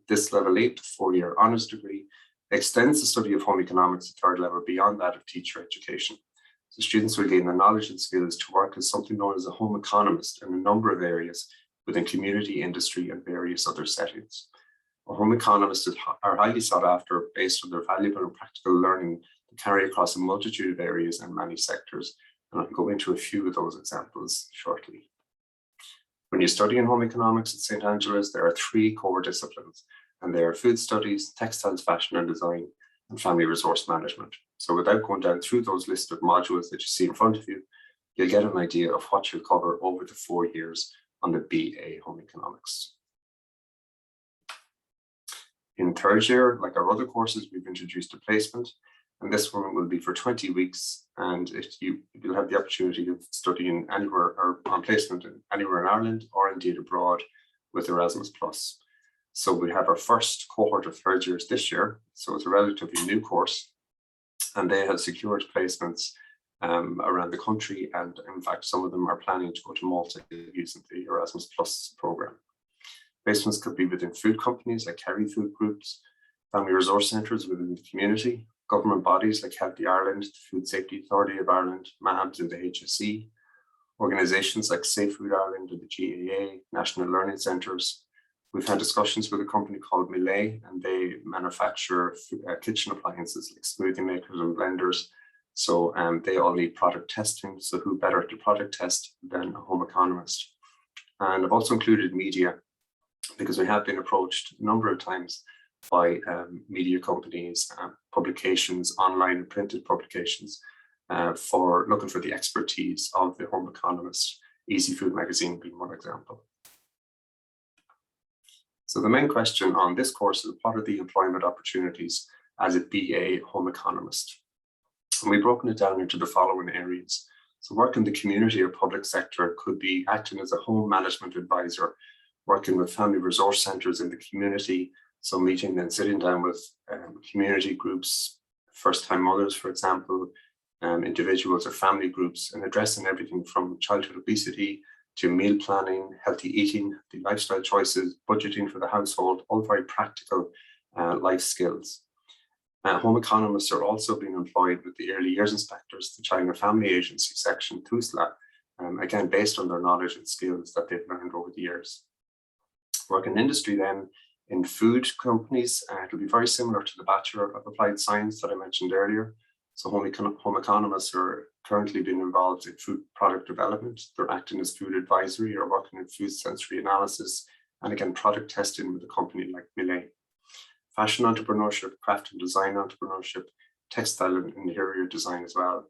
This level 8 4-year honours degree extends the study of home economics at third level beyond that of teacher education. So students will gain the knowledge and skills to work as something known as a home economist in a number of areas within community, industry, and various other settings. Home economists are highly sought after based on their valuable and practical learning to carry across a multitude of areas and many sectors. And I'll go into a few of those examples shortly. When you study in home economics at St. Angela's, there are 3 core disciplines, and they are food studies, textiles, fashion and design, and family resource management. So without going down through those list of modules that you see in front of you, you'll get an idea of what you'll cover over the 4 years on the BA Home Economics. In third year, like our other courses, we've introduced a placement, and this one will be for 20 weeks. And you'll have the opportunity of studying anywhere or on placement anywhere in Ireland or indeed abroad with Erasmus+. So we have our first cohort of third years this year. So it's a relatively new course, and they have secured placements around the country. And in fact, some of them are planning to go to Malta using the Erasmus+ program. Placements could be within food companies like Kerry Food Groups, family resource centres within the community, government bodies like Healthy Ireland, the Food Safety Authority of Ireland, MABS and the HSE, organisations like Safe Food Ireland and the GAA, National Learning Centres. We've had discussions with a company called Millet, and they manufacture kitchen appliances like smoothie makers and blenders. So they all need product testing. So who better to product test than a home economist? And I've also included media, because we have been approached a number of times by media companies, publications, online and printed publications, for looking for the expertise of the home economist, Easy Food magazine being one example. So the main question on this course is, what are the employment opportunities as a BA home economist? And we've broken it down into the following areas. So work in the community or public sector could be acting as a home management advisor, working with family resource centres in the community, so meeting and sitting down with community groups, first-time mothers, for example, individuals or family groups, and addressing everything from childhood obesity to meal planning, healthy eating, the lifestyle choices, budgeting for the household, all very practical life skills. Home economists are also being employed with the early years inspectors, the Child and Family Agency section, TUSLA, again, based on their knowledge and skills that they've learned over the years. Work in industry then, in food companies, it'll be very similar to the Bachelor of Applied Science that I mentioned earlier. So home economists are currently being involved in food product development. They're acting as food advisory or working in food sensory analysis, and again, product testing with a company like Millet. Fashion entrepreneurship, craft and design entrepreneurship, textile and interior design as well,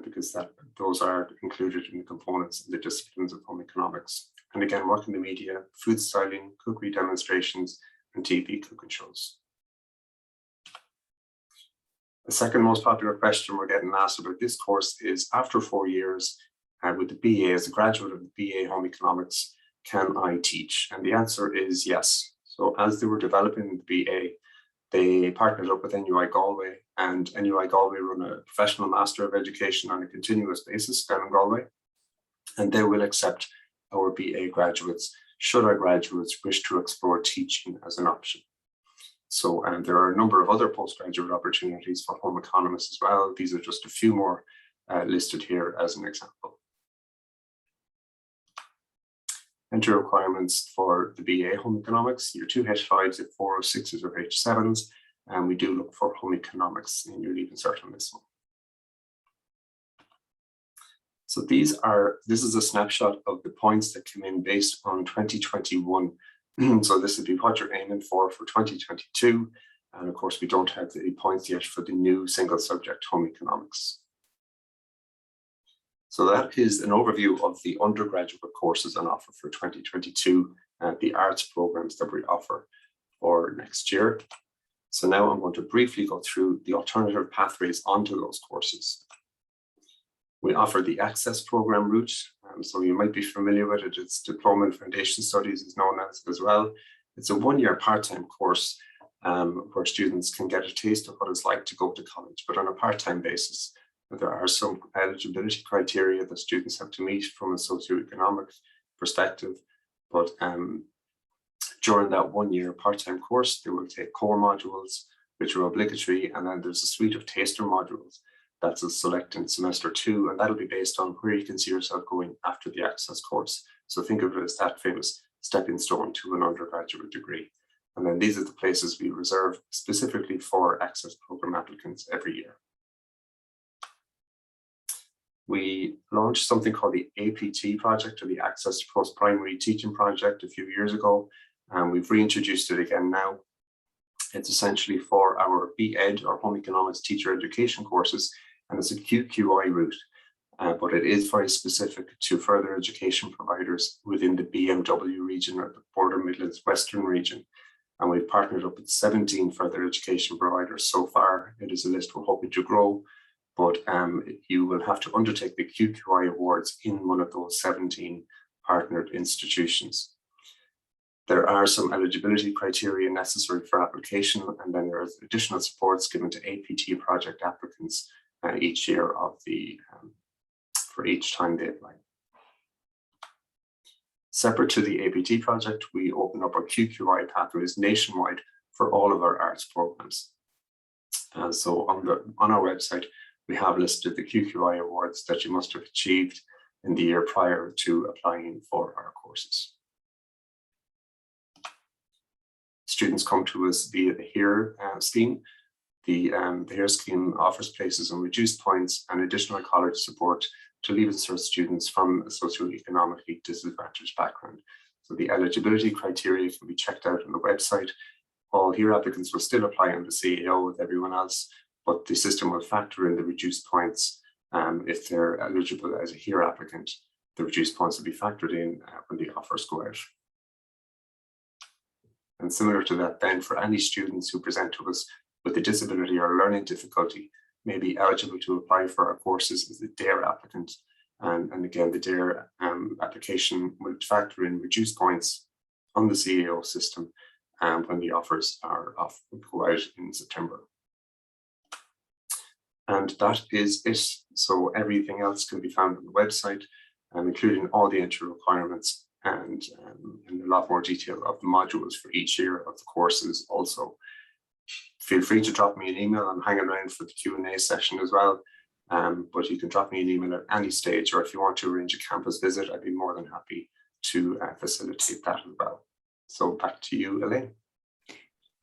because those are included in the components in the disciplines of home economics. And again, work in the media, food styling, cookery demonstrations, and TV cooking shows. The second most popular question we're getting asked about this course is, after 4 years with the BA, as a graduate of the BA Home Economics, can I teach? And the answer is yes. So as they were developing the BA, they partnered up with NUI Galway, and NUI Galway run a professional Master of Education on a continuous basis down in Galway, and they will accept our BA graduates should our graduates wish to explore teaching as an option. So there are a number of other postgraduate opportunities for home economists as well. These are just a few more listed here as an example. Entry requirements for the BA Home Economics: your 2 H5s, your 406s or H7s, and we do look for home economics in your leaving cert on this one. So this is a snapshot of the points that came in based on 2021. So this would be what you're aiming for 2022. And of course, we don't have the points yet for the new single subject home economics. So that is an overview of the undergraduate courses on offer for 2022, the arts programs that we offer for next year. So now I'm going to briefly go through the alternative pathways onto those courses. We offer the Access program route, so you might be familiar with it. It's Diploma in Foundation Studies is known as well. It's a 1-year part-time course where students can get a taste of what it's like to go to college, but on a part-time basis. There are some eligibility criteria that students have to meet from a socioeconomic perspective, but during that 1-year part-time course, they will take core modules, which are obligatory, and then there's a suite of taster modules that's a select in semester 2, and that'll be based on where you can see yourself going after the Access course. So think of it as that famous stepping stone to an undergraduate degree. And then these are the places we reserve specifically for Access program applicants every year. We launched something called the APT project, or the Access to Post-Primary Teaching project, a few years ago, and we've reintroduced it again now. It's essentially for our BEd, or Home Economics Teacher Education courses, and it's a QQI route, but it is very specific to further education providers within the BMW region, or the Border Midlands Western region. And we've partnered up with 17 further education providers so far. It is a list we're hoping to grow, but you will have to undertake the QQI awards in one of those 17 partnered institutions. There are some eligibility criteria necessary for application, and then there is additional supports given to APT project applicants each year for each time they apply. Separate to the APT project, we open up our QQI pathways nationwide for all of our arts programs. So on our website, we have listed the QQI awards that you must have achieved in the year prior to applying for our courses. Students come to us via the HERE scheme. The HERE scheme offers places on reduced points and additional college support to leaving cert students from a socioeconomically disadvantaged background. So the eligibility criteria can be checked out on the website. All HERE applicants will still apply on the CAO with everyone else, but the system will factor in the reduced points if they're eligible as a HERE applicant. The reduced points will be factored in when the offers go out. And similar to that, then, for any students who present to us with a disability or learning difficulty, may be eligible to apply for our courses as a DARE applicant. And again, the DARE application will factor in reduced points on the CAO system when the offers are go out in September. And that is it. So everything else can be found on the website, including all the entry requirements and in a lot more detail of the modules for each year of the courses also. Feel free to drop me an email. I'm hanging around for the Q&A session as well, but you can drop me an email at any stage, or if you want to arrange a campus visit, I'd be more than happy to facilitate that as well. So back to you, Elaine.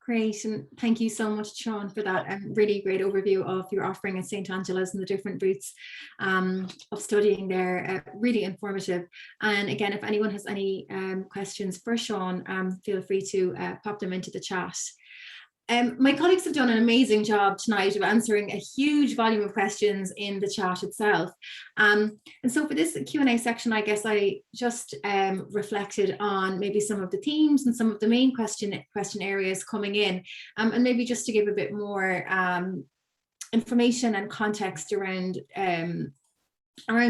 Great, and thank you so much, Sean, for that really great overview of your offering at St. Angela's and the different routes of studying there. Really informative. And again, if anyone has any questions for Sean, feel free to pop them into the chat. My colleagues have done an amazing job tonight of answering a huge volume of questions in the chat itself. And so for this Q&A section, I guess I just reflected on maybe some of the themes and some of the main question areas coming in, and maybe just to give a bit more information and context around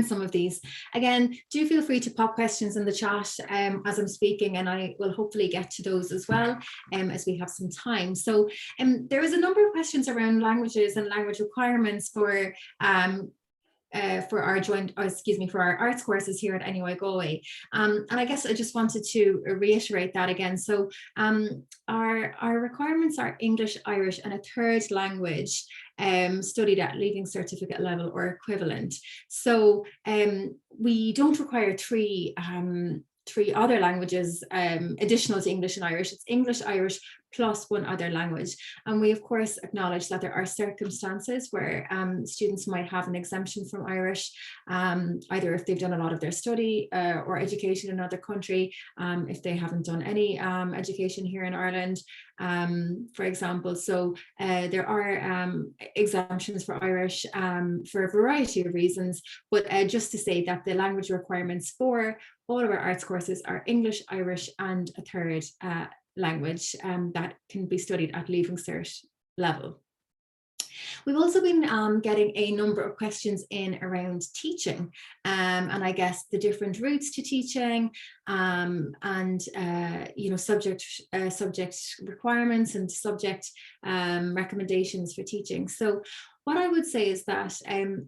some of these. Again, do feel free to pop questions in the chat as I'm speaking, and I will hopefully get to those as well as we have some time. So there is a number of questions around languages and language requirements for our arts courses here at NUI Galway. And I guess I just wanted to reiterate that again. So our requirements are English, Irish, and a third language studied at Leaving Certificate level or equivalent. So we don't require three other languages additional to English and Irish. It's English, Irish, plus one other language. And we of course acknowledge that there are circumstances where students might have an exemption from Irish, either if they've done a lot of their study or education in another country, if they haven't done any education here in Ireland, for example. So there are exemptions for Irish for a variety of reasons, but just to say that the language requirements for all of our arts courses are English, Irish, and a third language that can be studied at Leaving Cert level. We've also been getting a number of questions in around teaching, and I guess the different routes to teaching, and you know, subject requirements and subject recommendations for teaching. So what I would say is that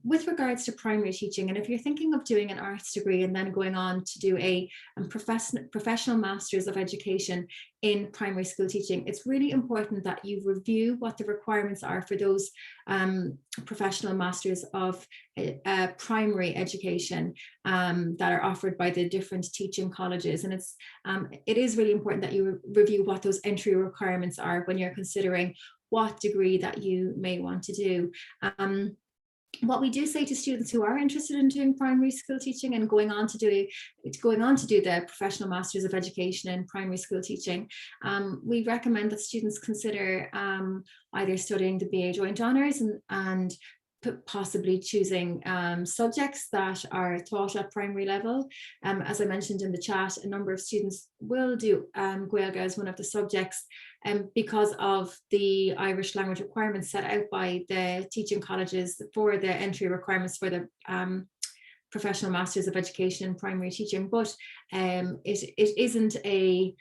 with regards to primary teaching, and if you're thinking of doing an arts degree and then going on to do a professional Masters of Education in primary school teaching, it's really important that you review what the requirements are for those professional Masters of primary education that are offered by the different teaching colleges. And it is really important that you review what those entry requirements are when you're considering what degree that you may want to do. What we do say to students who are interested in doing primary school teaching and going on to do the professional Masters of Education in primary school teaching, we recommend that students consider either studying the BA Joint Honours and possibly choosing subjects that are taught at primary level. As I mentioned in the chat, a number of students will do Gaeilge as one of the subjects because of the Irish language requirements set out by the teaching colleges for the entry requirements for the professional Masters of Education in primary teaching. But it isn't a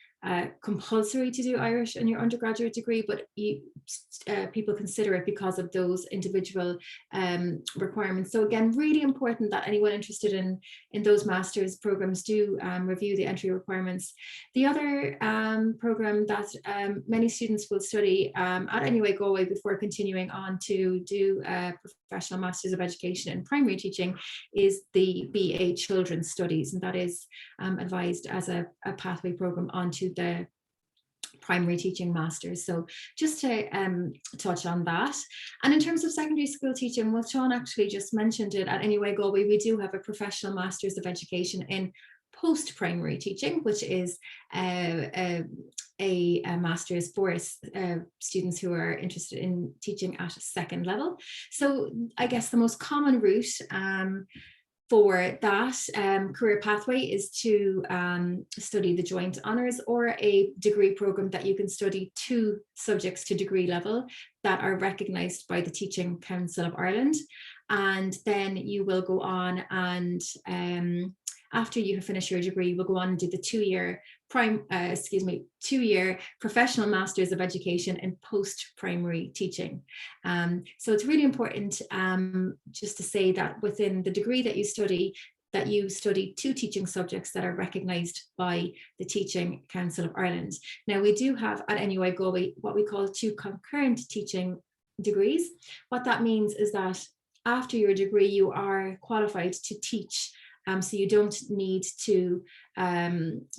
compulsory to do Irish in your undergraduate degree, but people consider it because of those individual requirements. So again, really important that anyone interested in those master's programs do review the entry requirements. The other program that many students will study at NUI Galway before continuing on to do professional Masters of Education in primary teaching is the BA Children's Studies, and that is advised as a pathway program onto the primary teaching masters. So just to touch on that. And in terms of secondary school teaching, well, Sean actually just mentioned it, at NUI Galway we do have a professional Masters of Education in post-primary teaching, which is a master's for students who are interested in teaching at a second level. So I guess the most common route for that career pathway is to study the Joint Honours, or a degree programme that you can study 2 subjects to degree level that are recognised by the Teaching Council of Ireland. And then you will go on and after you have finished your degree, you will go on and do the 2-year 2-year professional Masters of Education in post-primary teaching. So it's really important just to say that within the degree that you study 2 teaching subjects that are recognised by the Teaching Council of Ireland. Now we do have at NUI Galway what we call 2 concurrent teaching degrees. What that means is that after your degree you are qualified to teach. So you don't need to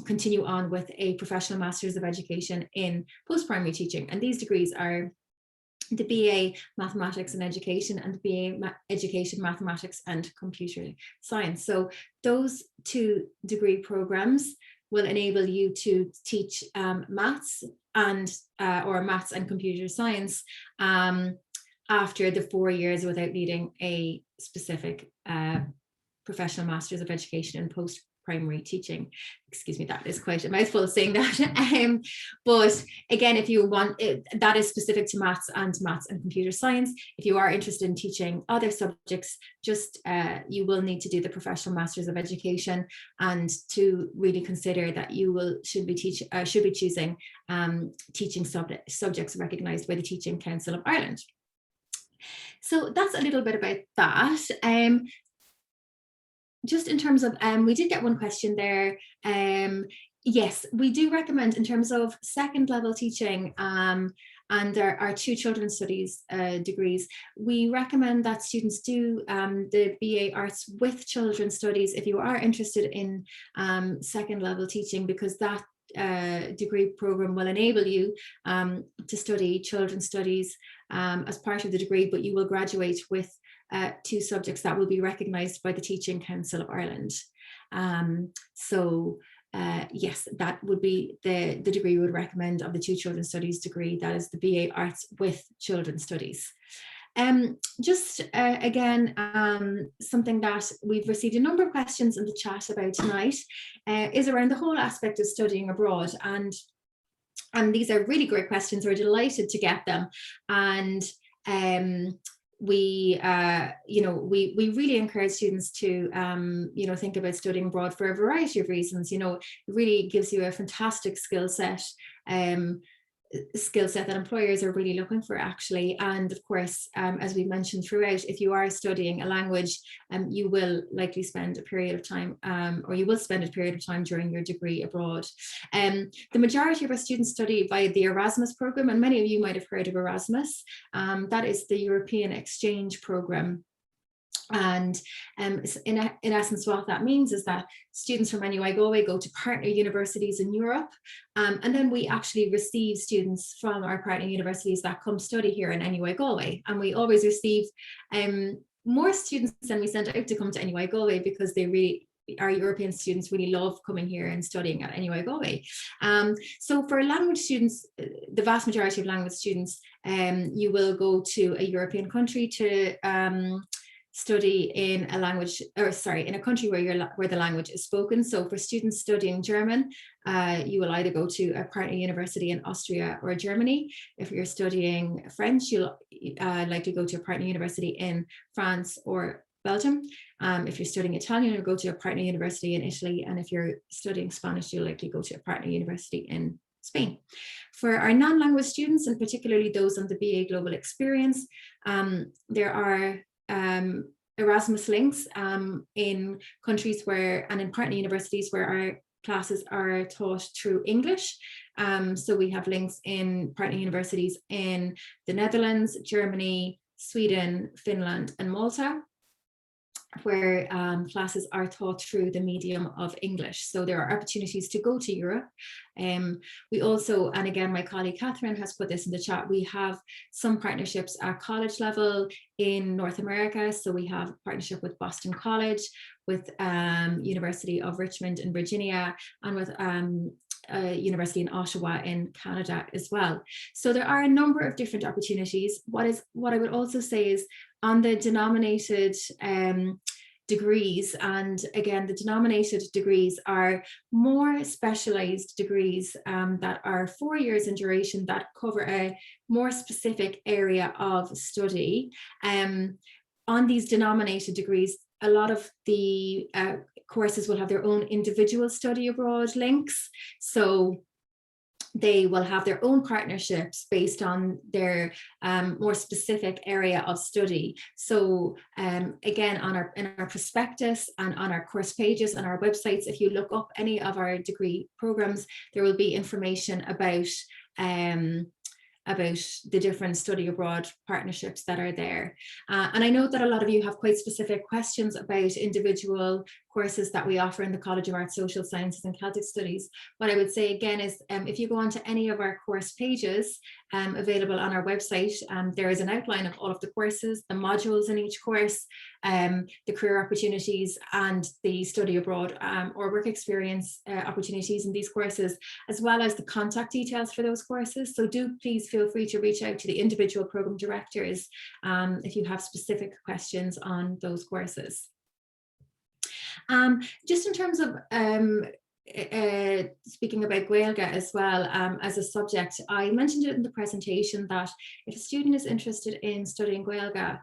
continue on with a professional Masters of Education in post-primary teaching. And these degrees are the BA Mathematics and Education and the BA Education, Mathematics and Computer Science. So those 2 degree programs will enable you to teach maths and or maths and computer science after the 4 years without needing a specific professional Masters of Education in post-primary teaching. Excuse me, that is quite a mouthful saying that. But again, if you want it, that is specific to maths and computer science. If you are interested in teaching other subjects, just you will need to do the professional Masters of Education, and to really consider that you should be choosing teaching subjects recognised by the Teaching Council of Ireland. So that's a little bit about that. Just in terms of, we did get one question there. Yes, we do recommend in terms of second level teaching and our 2 children's studies degrees, we recommend that students do the BA Arts with Children's Studies if you are interested in second level teaching, because that degree program will enable you to study children's studies as part of the degree, but you will graduate with 2 subjects that will be recognised by the Teaching Council of Ireland. Yes, that would be the degree we would recommend of the 2 children's studies degree. That is the BA Arts with Children's Studies. Just again, something that we've received a number of questions in the chat about tonight is around the whole aspect of studying abroad, and these are really great questions. We're delighted to get them, and we really encourage students to think about studying abroad for a variety of reasons. It really gives you a fantastic skill set that employers are really looking for, actually. And of course, as we mentioned throughout, if you are studying a language, you will likely spend a period of time during your degree abroad. The majority of our students study via the Erasmus program, and many of you might have heard of Erasmus. That is the European exchange program. And in essence, what that means is that students from NUI Galway go to partner universities in Europe, and then we actually receive students from our partner universities that come study here in NUI Galway, and we always receive more students than we send out to come to NUI Galway, because our European students really love coming here and studying at NUI Galway. So for language students, the vast majority of language students, you will go to a European country to study in a country where the language is spoken. So for students studying German, you will either go to a partner university in Austria or Germany. If you're studying French, you'll likely go to a partner university in France or Belgium. If you're studying Italian, you'll go to a partner university in Italy. And if you're studying Spanish, you'll likely go to a partner university in Spain. For our non-language students, and particularly those on the BA Global Experience, there are Erasmus links in countries and in partner universities where our classes are taught through English. So we have links in partner universities in the Netherlands, Germany, Sweden, Finland, and Malta, where classes are taught through the medium of English. So there are opportunities to go to Europe. We also, and again, my colleague Catherine has put this in the chat, we have some partnerships at college level in North America. So we have a partnership with Boston College, with University of Richmond in Virginia, and with University in Ottawa in Canada as well. So there are a number of different opportunities. What I would also say is, on the denominated degrees, and again, the denominated degrees are more specialized degrees that are 4 years in duration, that cover a more specific area of study. On these denominated degrees, a lot of the courses will have their own individual study abroad links. So they will have their own partnerships based on their more specific area of study. So again, in our prospectus and on our course pages and our websites, if you look up any of our degree programs, there will be information about the different study abroad partnerships that are there. And I know that a lot of you have quite specific questions about individual courses that we offer in the College of Arts, Social Sciences and Celtic Studies. What I would say again is if you go onto any of our course pages available on our website, there is an outline of all of the courses, the modules in each course, the career opportunities and the study abroad or work experience opportunities in these courses, as well as the contact details for those courses. So do please feel free to reach out to the individual program directors if you have specific questions on those courses. Just in terms of speaking about Gaeilge as well as a subject, I mentioned it in the presentation that if a student is interested in studying Gaeilge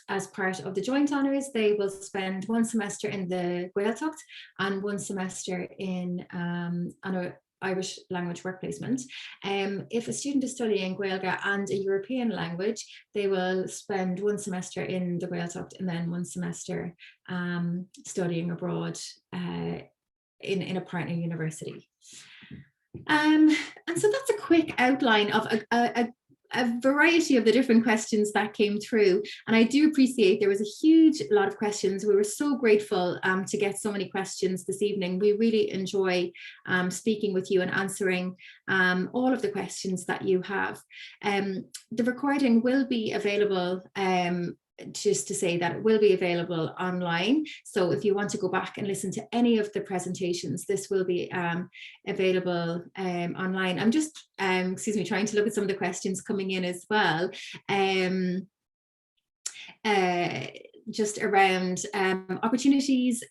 as part of the joint honours, they will spend 1 semester in the Gaeltacht and 1 semester in on a Irish language work placement. If a student is studying Gaeilge and a European language, they will spend 1 semester in the Gaeltacht and then 1 semester studying abroad in a partner university. And so that's a quick outline of a variety of the different questions that came through. And I do appreciate there was a huge lot of questions. We were so grateful to get so many questions this evening. We really enjoy speaking with you and answering all of the questions that you have. The recording will be available just to say that it will be available online. So if you want to go back and listen to any of the presentations, this will be available online. I'm just, excuse me, trying to look at some of the questions coming in as well. Just around opportunities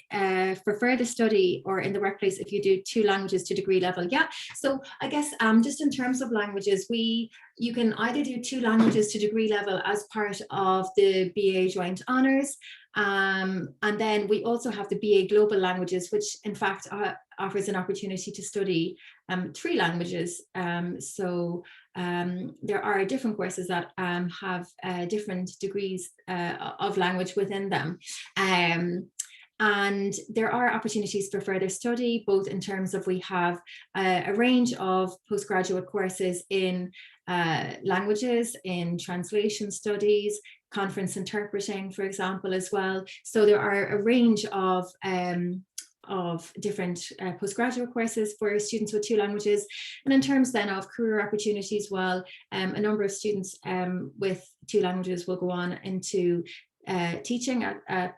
for further study or in the workplace if you do 2 languages to degree level. Yeah, so I guess just in terms of languages, you can either do 2 languages to degree level as part of the BA Joint Honours, and then we also have the BA Global Languages, which in fact offers an opportunity to study 3 languages. There are different courses that have different degrees of language within them. And there are opportunities for further study, both in terms of we have a range of postgraduate courses in languages, in translation studies, conference interpreting, for example, as well. So there are a range of different postgraduate courses for students with 2 languages. And in terms then of career opportunities, well, a number of students with 2 languages will go on into teaching at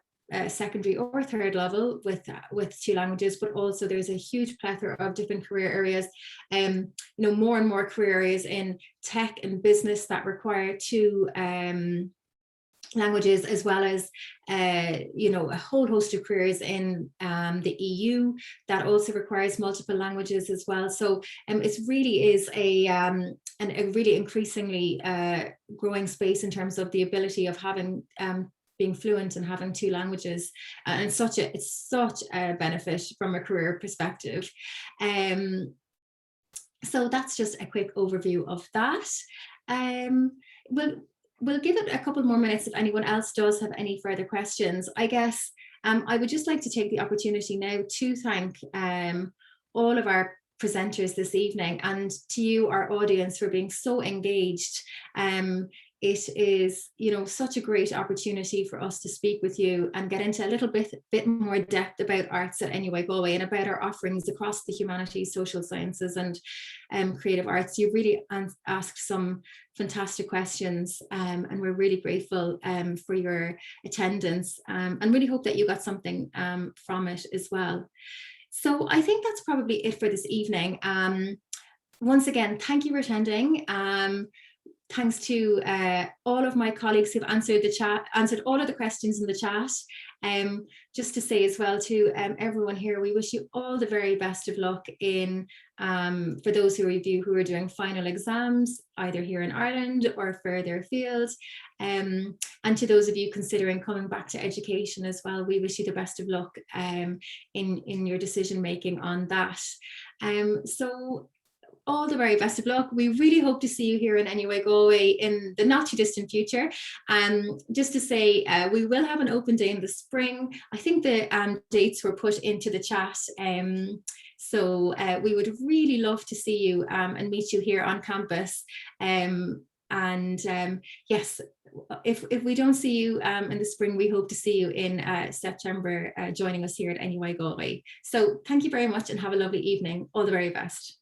secondary or 3rd level with 2 languages, but also there's a huge plethora of different career areas, you know, more and more career areas in tech and business that require 2 languages, as well as you know, a whole host of careers in the EU that also requires multiple languages as well. So it really is a really increasingly growing space in terms of the ability of having being fluent and having 2 languages, and it's such a benefit from a career perspective. So that's just a quick overview of that. We'll give it a couple more minutes if anyone else does have any further questions. I guess I would just like to take the opportunity now to thank all of our presenters this evening, and to you, our audience, for being so engaged. It is, you know, such a great opportunity for us to speak with you and get into a little bit more depth about arts at NUI Galway and about our offerings across the humanities, social sciences and creative arts. You really asked some fantastic questions, and we're really grateful for your attendance, and really hope that you got something from it as well. So I think that's probably it for this evening. Once again, thank you for attending. Thanks to all of my colleagues who've answered all of the questions in the chat. Just to say as well to everyone here, we wish you all the very best of luck in for those of you who are doing final exams, either here in Ireland or further afield. And to those of you considering coming back to education as well, we wish you the best of luck in your decision making on that. So all the very best of luck. We really hope to see you here in NUI Galway in the not too distant future. Just to say, we will have an open day in the spring. I think the dates were put into the chat. So we would really love to see you and meet you here on campus. And yes, if we don't see you in the spring, we hope to see you in September joining us here at NUI Galway. So thank you very much and have a lovely evening. All the very best.